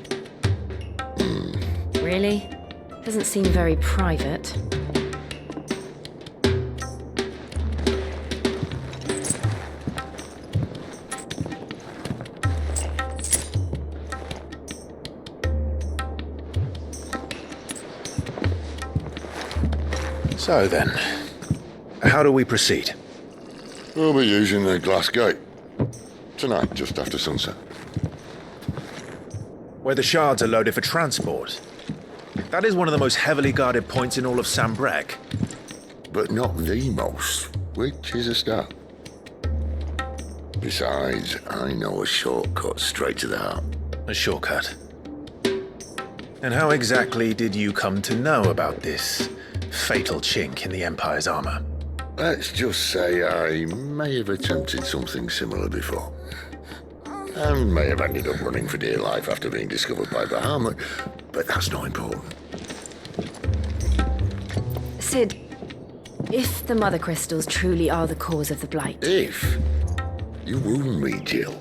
Really? Doesn't seem very private. So then, how do we proceed? We'll be using the glass gate. Tonight, just after sunset. Where the shards are loaded for transport. That is one of the most heavily guarded points in all of Sambrek. But not the most, which is a start. Besides, I know a shortcut straight to the heart. A shortcut? And how exactly did you come to know about this fatal chink in the Empire's armor? Let's just say I may have attempted something similar before. And may have ended up running for dear life after being discovered by Bahamut, but that's not important. Sid, if the Mother Crystals truly are the cause of the Blight... If? You wound me, Jill.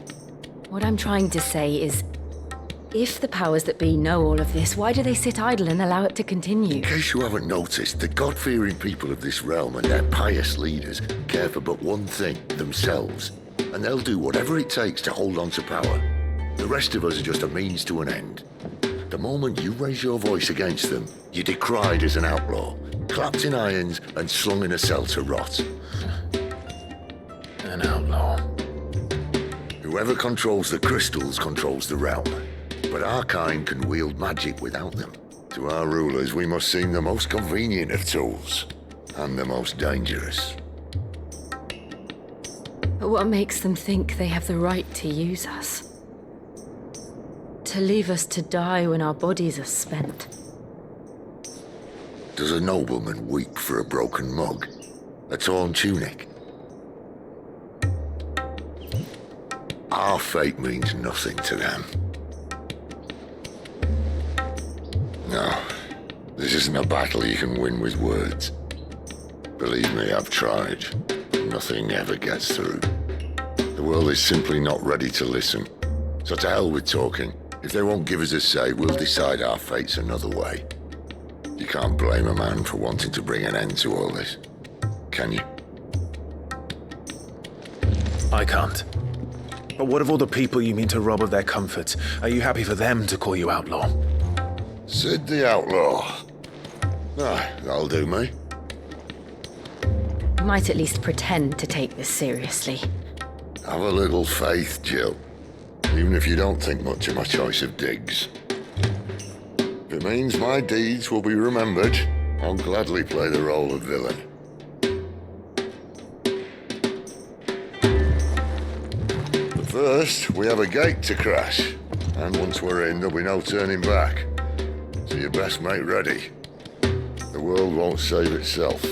What I'm trying to say is, If the powers that be know all of this, why do they sit idle and allow it to continue? In case you haven't noticed, the God-fearing people of this realm and their pious leaders care for but one thing, themselves. And they'll do whatever it takes to hold on to power. The rest of us are just a means to an end. The moment you raise your voice against them, you're decried as an outlaw, clapped in irons and slung in a cell to rot. An outlaw. Whoever controls the crystals controls the realm. But our kind can wield magic without them. To our rulers, we must seem the most convenient of tools, and the most dangerous. But what makes them think they have the right to use us? To leave us to die when our bodies are spent? Does a nobleman weep for a broken mug? A torn tunic? Our fate means nothing to them. No, this isn't a battle you can win with words. Believe me, I've tried. Nothing ever gets through. The world is simply not ready to listen. So to hell with talking. If they won't give us a say, we'll decide our fates another way. You can't blame a man for wanting to bring an end to all this, can you? I can't. But what of all the people you mean to rob of their comforts? Are you happy for them to call you outlaw? Sid the Outlaw. Ah, that'll do me. Might at least pretend to take this seriously. Have a little faith, Jill. Even if you don't think much of my choice of digs. If it means my deeds will be remembered, I'll gladly play the role of villain. But first, we have a gate to crash. And once we're in, there'll be no turning back. So you best make ready. The world won't save itself.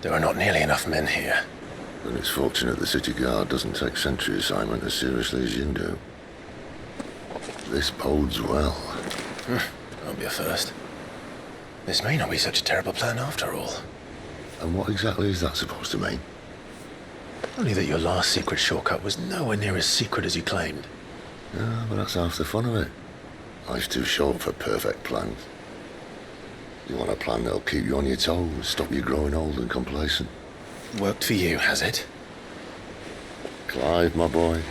There are not nearly enough men here. Then it's fortunate the city guard doesn't take sentry assignment as seriously as you do. This bodes well. That'll be a first. This may not be such a terrible plan after all. And what exactly is that supposed to mean? Only that your last secret shortcut was nowhere near as secret as you claimed. Yeah, but that's half the fun of it. Life's too short for perfect plans. You want a plan that'll keep you on your toes, stop you growing old and complacent. Worked for you, has it? Clive, my boy,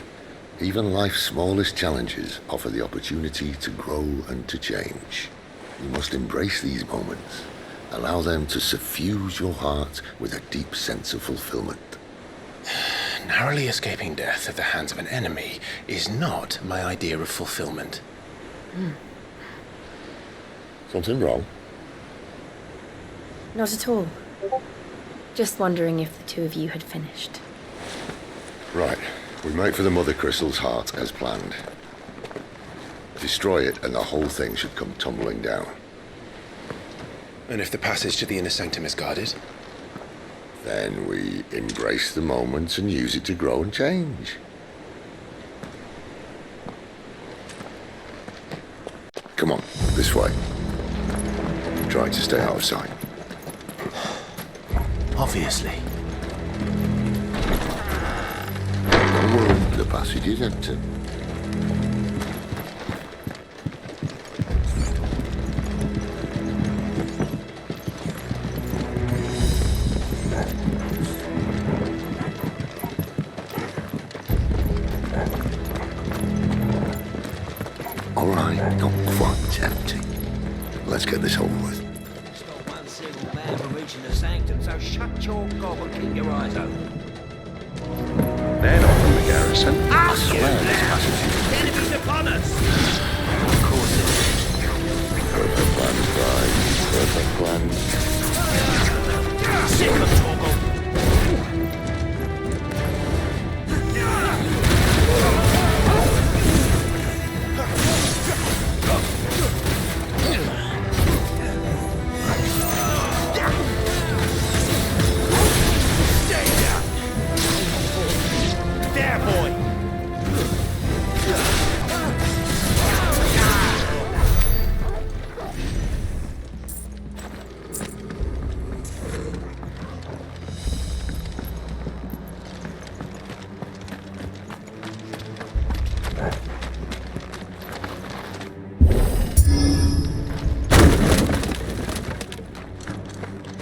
even life's smallest challenges offer the opportunity to grow and to change. You must embrace these moments. Allow them to suffuse your heart with a deep sense of fulfillment. Narrowly escaping death at the hands of an enemy is not my idea of fulfillment. Something wrong? Not at all. Just wondering if the two of you had finished. Right. We make for the Mother Crystal's heart as planned. Destroy it and the whole thing should come tumbling down. And if the passage to the inner sanctum is guarded? Then we embrace the moment and use it to grow and change. Come on, this way. Try to stay out of sight. Obviously. Don't worry, the passage is empty. All right, not quite empty. Let's get this over with. Stop one single man from reaching the sanctum, so shut your gob and keep your eyes open. They're not from the garrison. I swear this passage is... The enemy's upon us! Of course it is. Perfect plans, guys. Perfect plans. Sick of talk.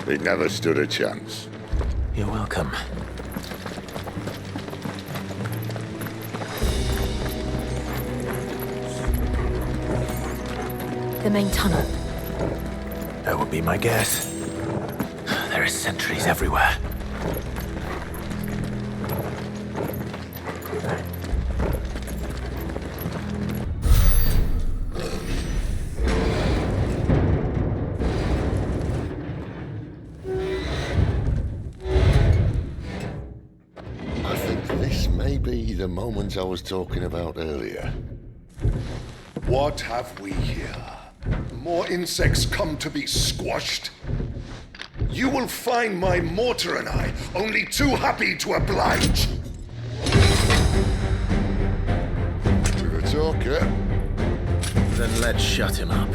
It never stood a chance. You're welcome. The main tunnel. That would be my guess. There are sentries everywhere. I think this may be the moment I was talking about earlier. What have we here? More insects come to be squashed? You will find my mortar and I only too happy to oblige. We're a talker. Then let's shut him up.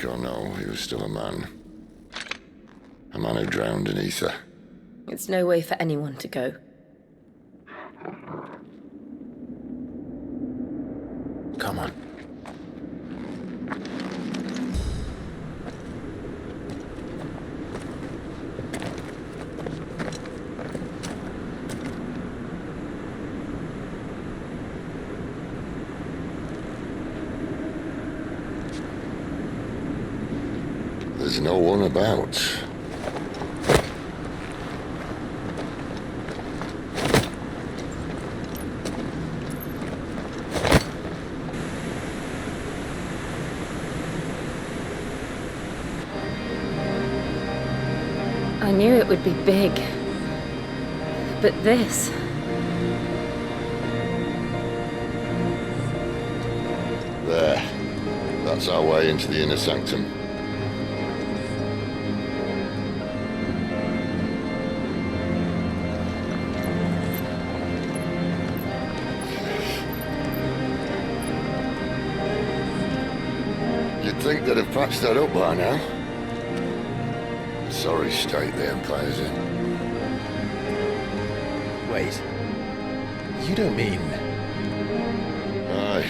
No, he was still a man. A man who drowned in ether. It's no way for anyone to go. Come on. there's no one about. I knew it would be big. But this... There. That's our way into the inner sanctum. You'd think they'd have patched that up by now. Sorry state the Empire's in. Wait. You don't mean... Aye.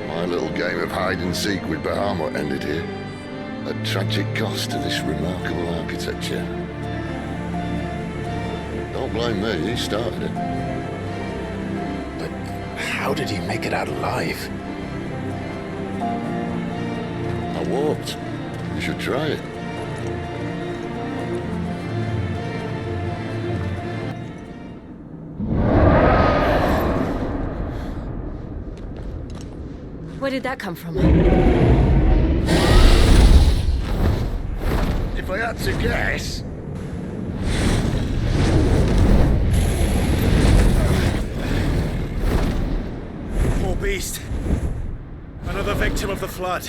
My little game of hide-and-seek with Bahamut ended here. At tragic cost to this remarkable architecture. Don't blame me, he started it. But how did you make it out alive? I walked. You should try it. Where did that come from? If I had to guess... Poor beast. Another victim of the flood.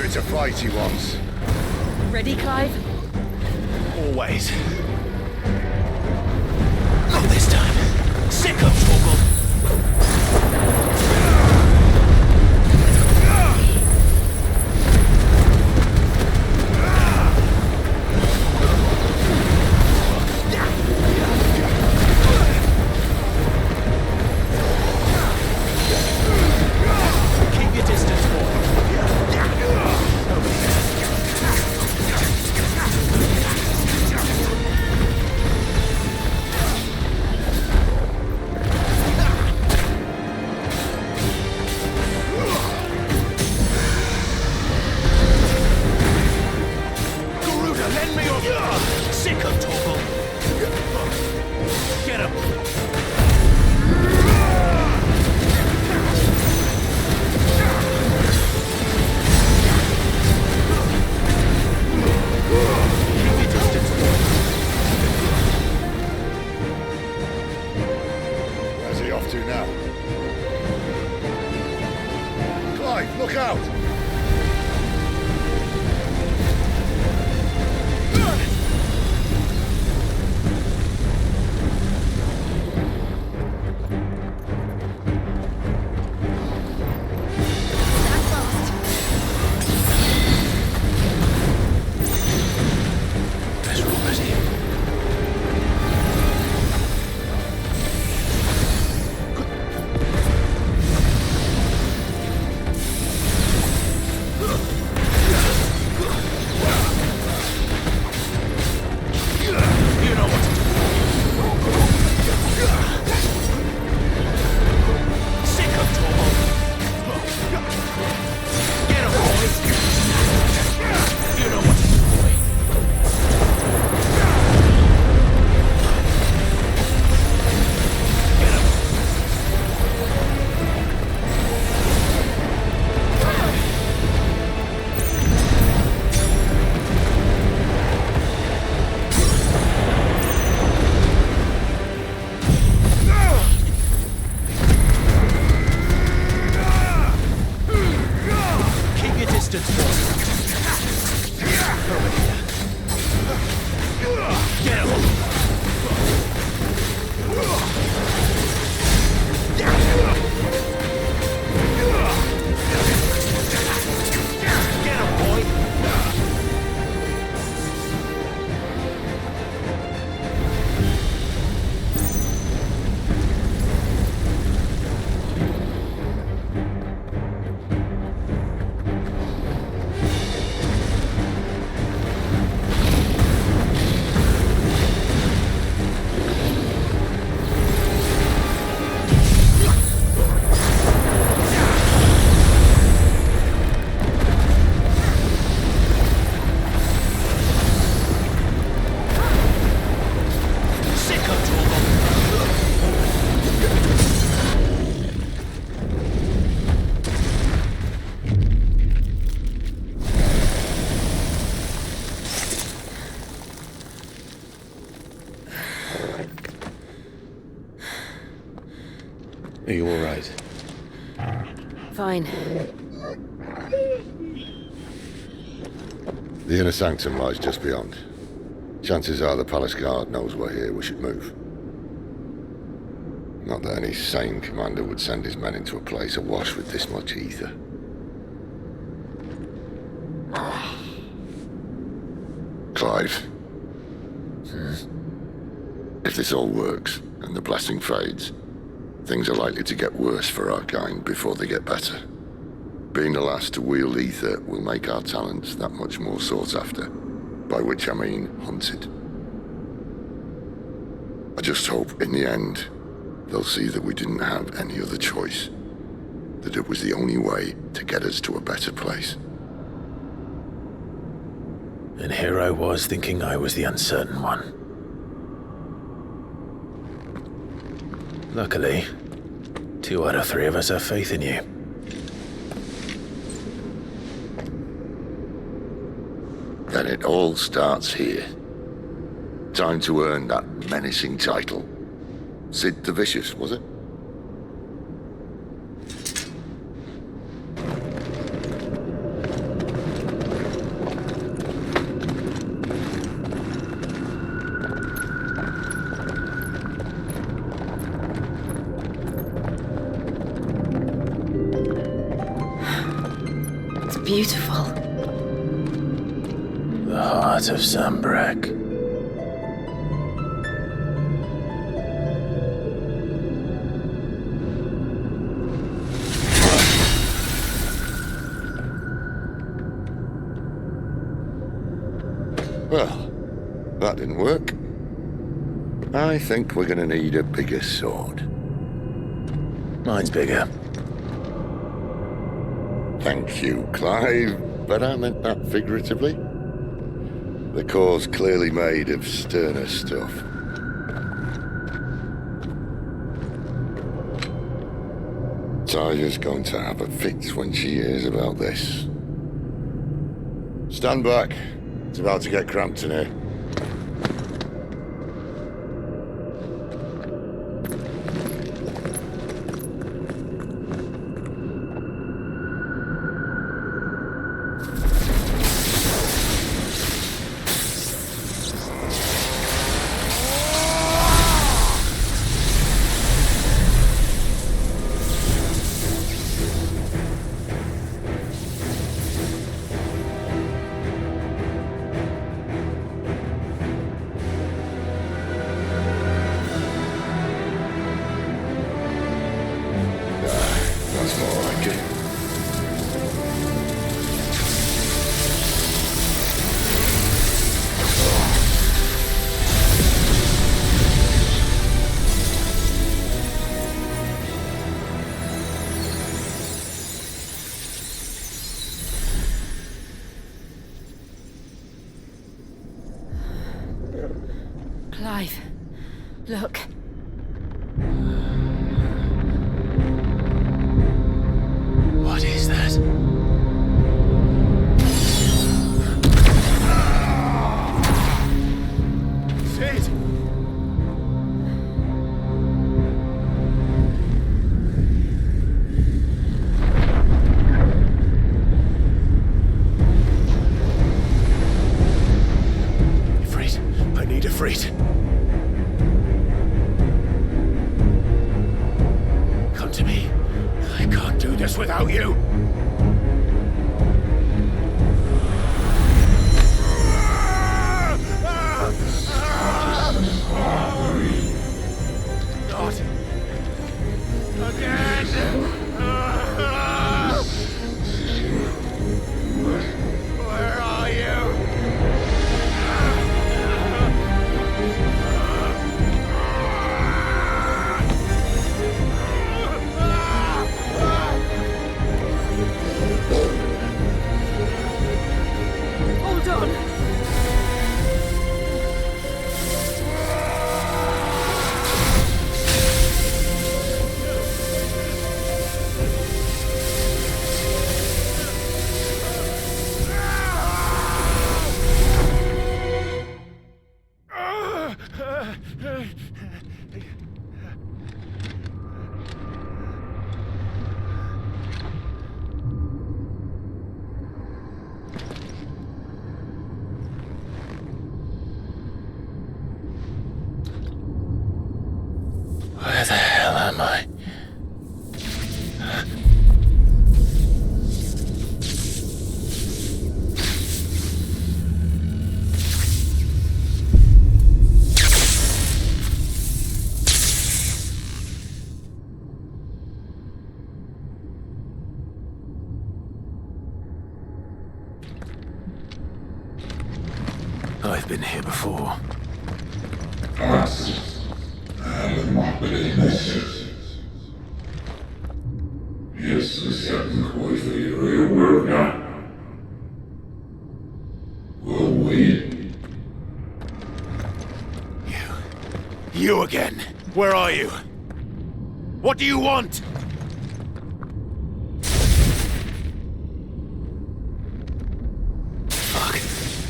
It's a fight he wants. Ready, Clive? Always. Not this time. Sick of Torgal. Keep your distance, boy. Look out! Fine. The inner sanctum lies just beyond. Chances are the palace guard knows we're here. We should move. Not that any sane commander would send his men into a place awash with this much ether. Clive. If this all works, and the blessing fades, things are likely to get worse for our kind before they get better. Being the last to wield ether will make our talents that much more sought after, by which I mean hunted. I just hope, in the end, they'll see that we didn't have any other choice, that it was the only way to get us to a better place. And here I was thinking I was the uncertain one. Luckily, 2 out of 3 of us have faith in you. Then it all starts here. Time to earn that menacing title. Sid the Vicious, was it? It's beautiful. The heart of Sambrak. Well, that didn't work. I think we're gonna need a bigger sword. Mine's bigger. Thank you, Clive, but I meant that figuratively. The core's clearly made of sterner stuff. Tyler's going to have a fit when she hears about this. Stand back. It's about to get cramped in here. That's more like it. Clive, look. What is that? Sid! Ifrit, I need Ifrit. Come to me. I can't do this without you. Not again. Where are you? I've been here before. You again! Where are you? What do you want? Fuck.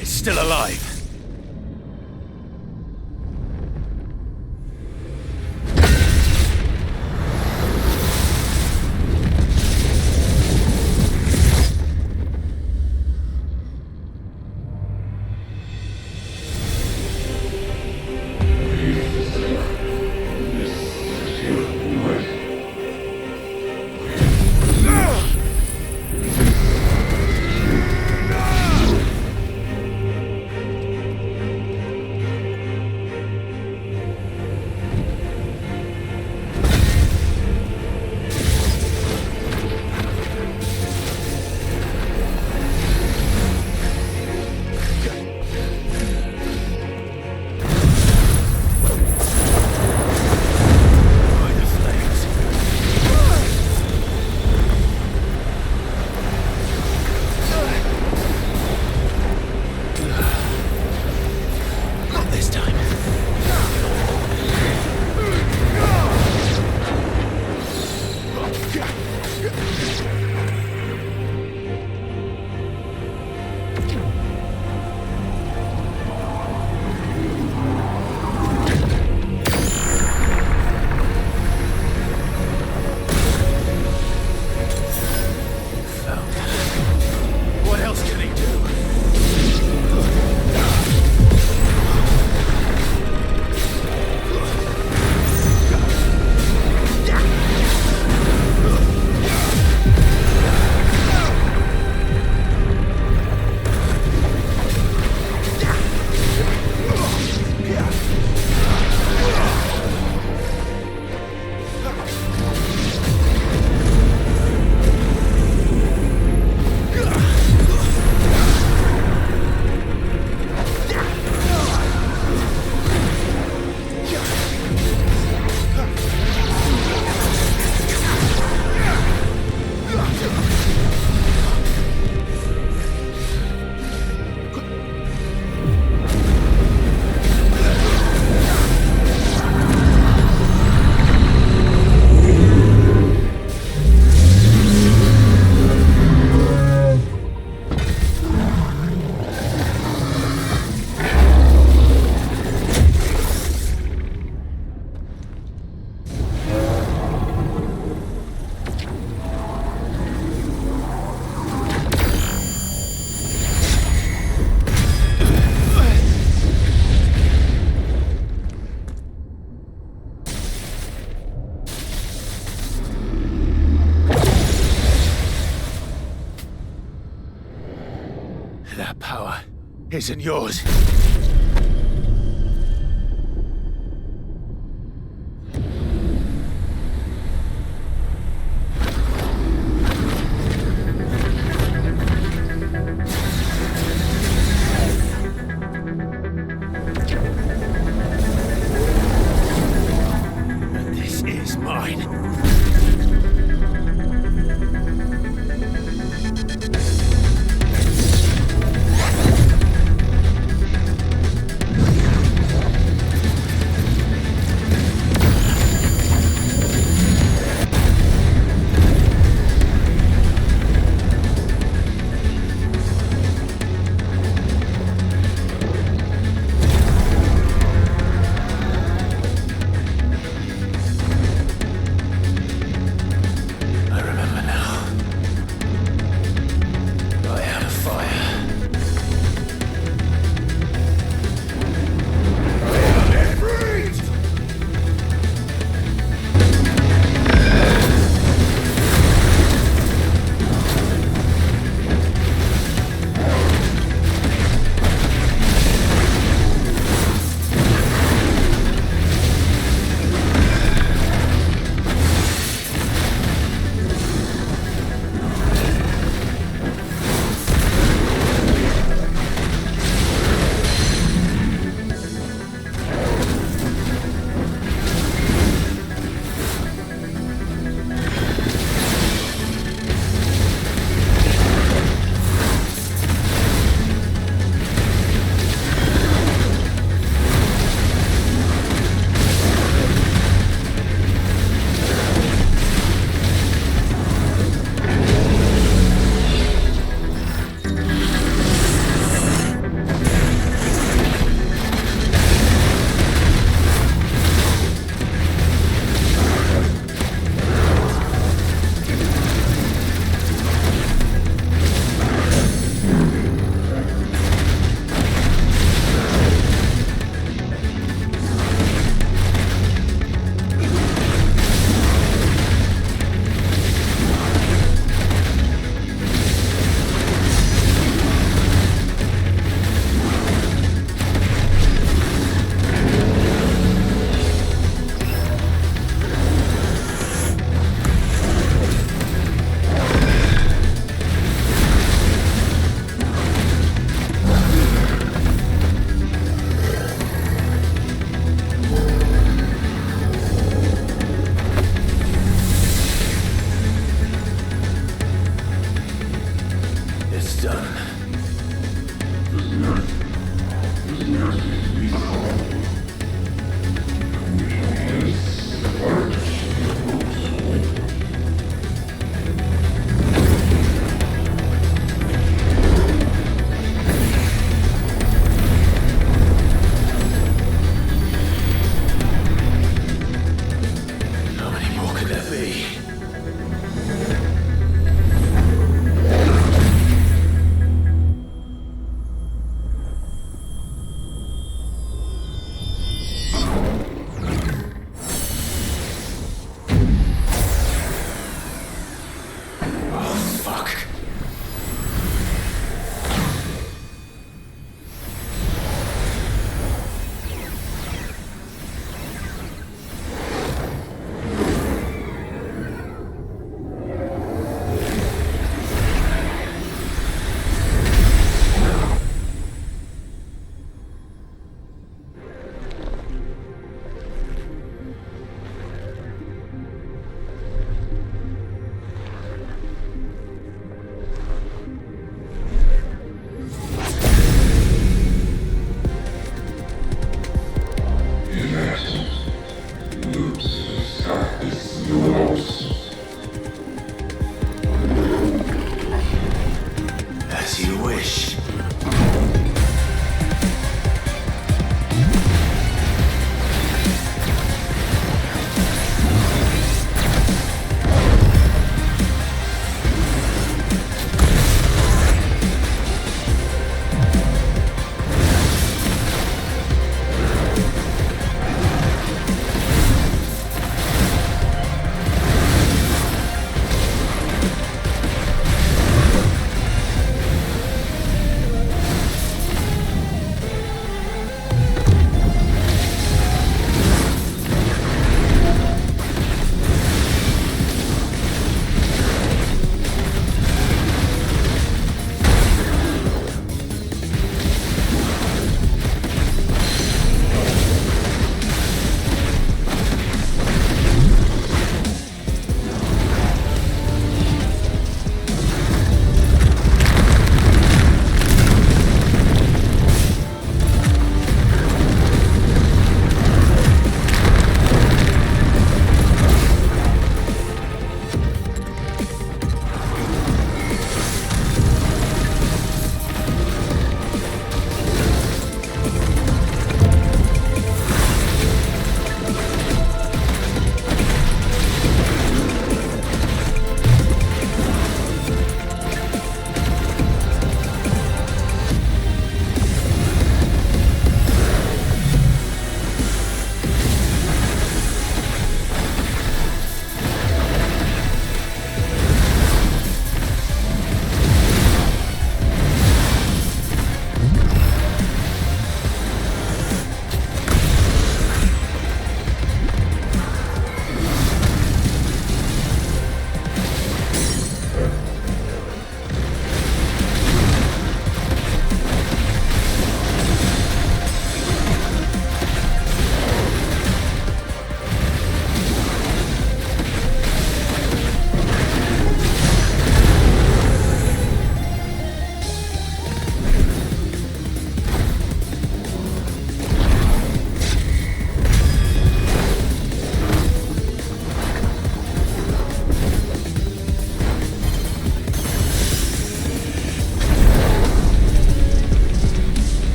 It's still alive. That power isn't yours. This is mine. As you wish.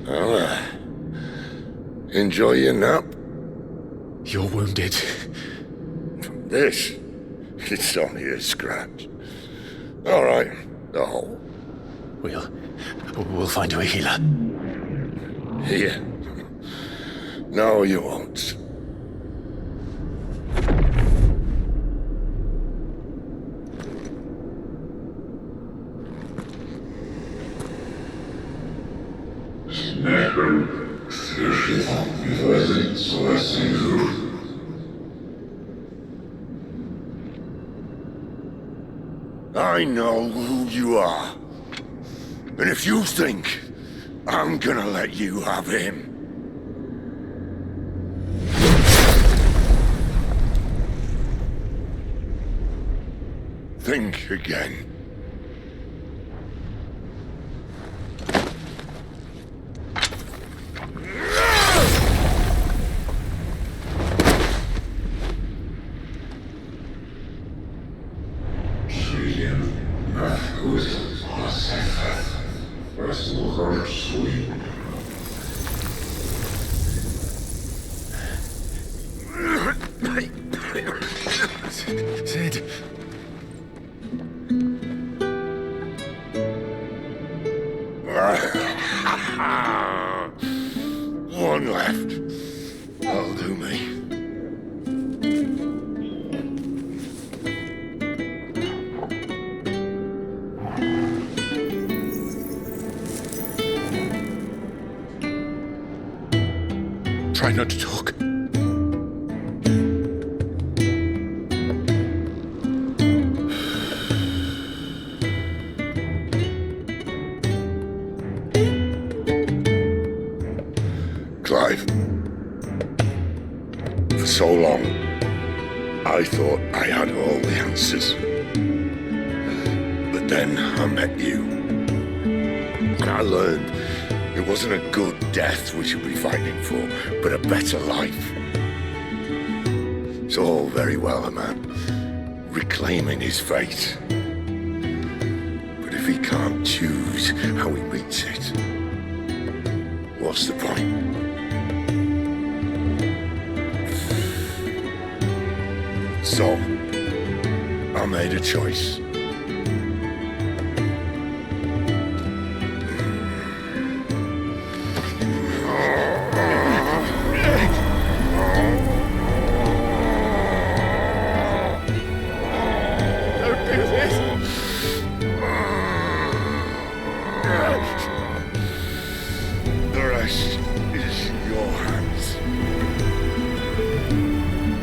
Well, enjoy your nap. You're wounded. This? It's only a scratch. All right, the hole. We'll find you a healer. Here. No, you won't. I know who you are. And if you think I'm gonna let you have him... think again. Sid. One left. That'll do me. Try not to talk. Clive. For so long, I thought I had all the answers. But then I met you. And I learned it wasn't a good death we should be fighting for, but a better life. It's all very well a man reclaiming his fate. But if he can't choose how he meets it, what's the point? So, I made a choice. Don't do this! The rest is in your hands.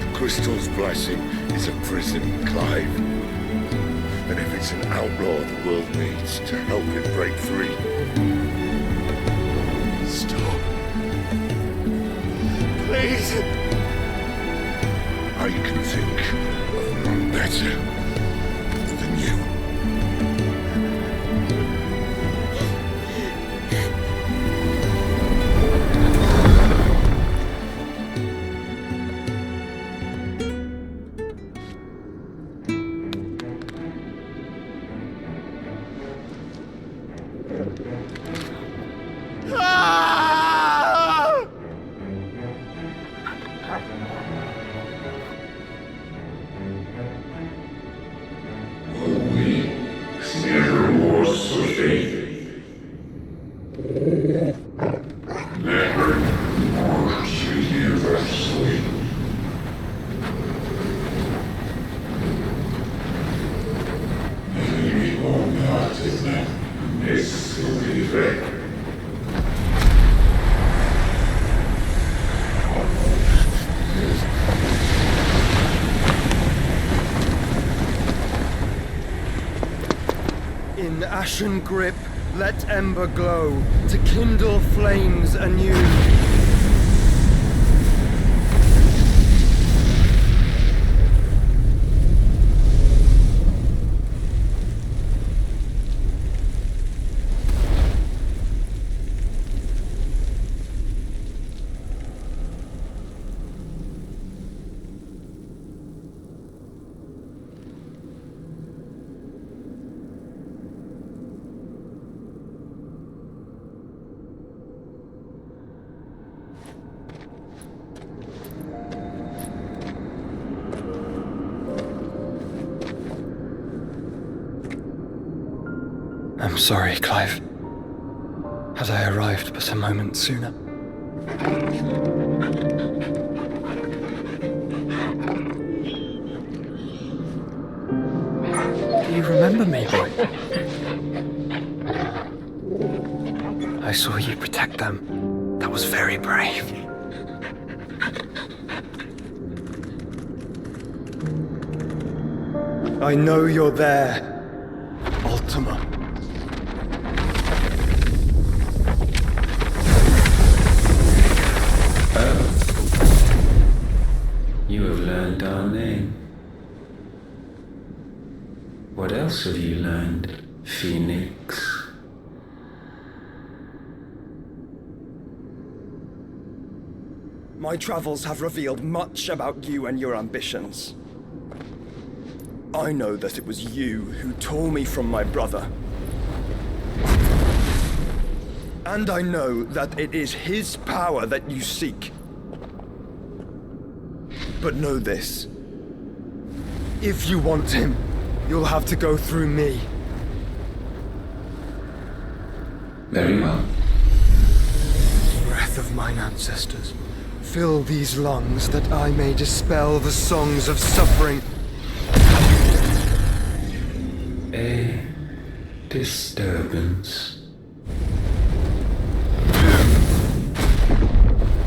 The crystal's blessing is a prison, Clive. And if it's an outlaw the world needs to help it break free. Stop. Please. I can think of none better than you. In ashen grip, let ember glow, to kindle flames anew. I'm sorry, Clive. Had I arrived but a moment sooner. Do you remember me, boy? I saw you protect them. That was very brave. I know you're there, Ultima. You have learned our name. What else have you learned, Phoenix? My travels have revealed much about you and your ambitions. I know that it was you who tore me from my brother. And I know that it is his power that you seek. But know this. If you want him, you'll have to go through me. Very well. Breath of mine ancestors, fill these lungs that I may dispel the songs of suffering. A disturbance.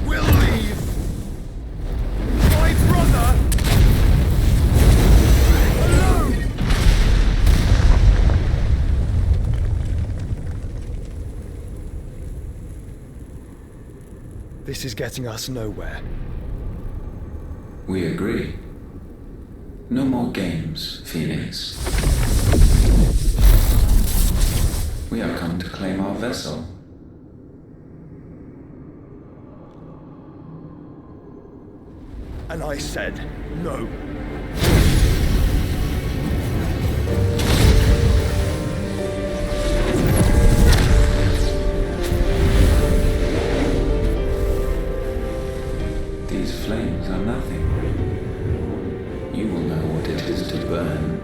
We'll leave. My brother alone. This is getting us nowhere. We agree. No more games, Phoenix. We have come to claim our vessel. And I said no. These flames are nothing. You will know what it is to burn.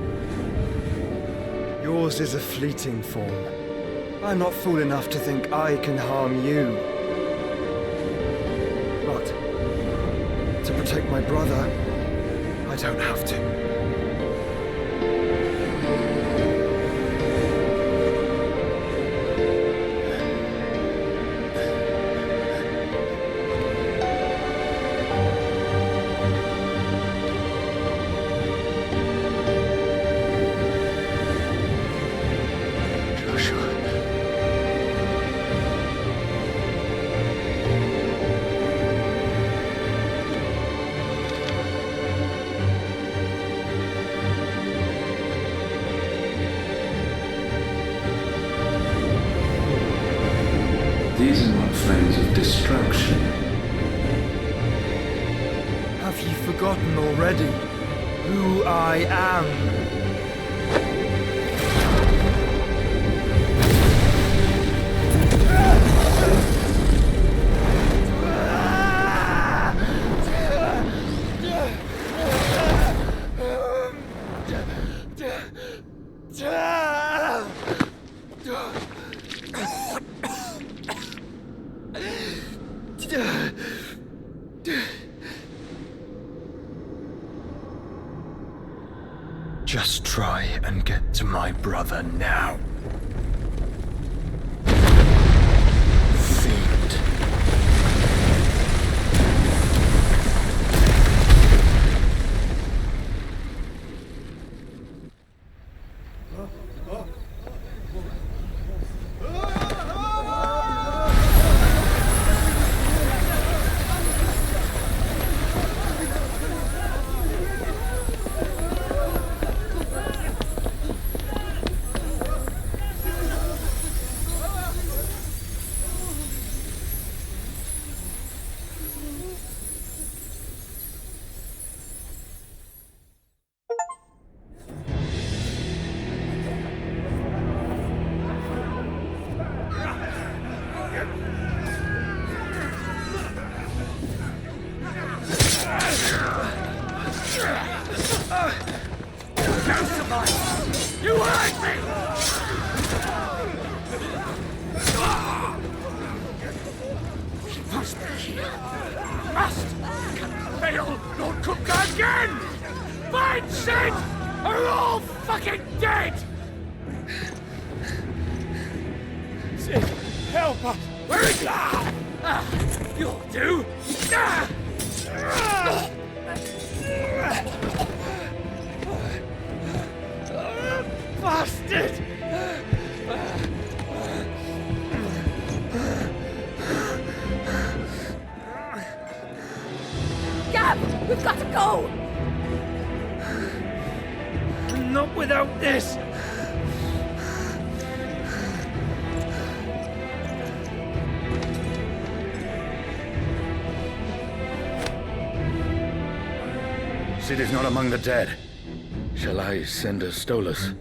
Yours is a fleeting form. I'm not fool enough to think I can harm you. But to protect my brother, I don't have to. These are not flames of destruction. Have you forgotten already who I am? Just try and get to my brother now. Fiend. You hurt me! Sid are all fucking dead! Sid, help us! Where is he? You'll do! Bastard! Gab, we've got to go! Not without this! Sid is not among the dead. Shall I send a Stolas?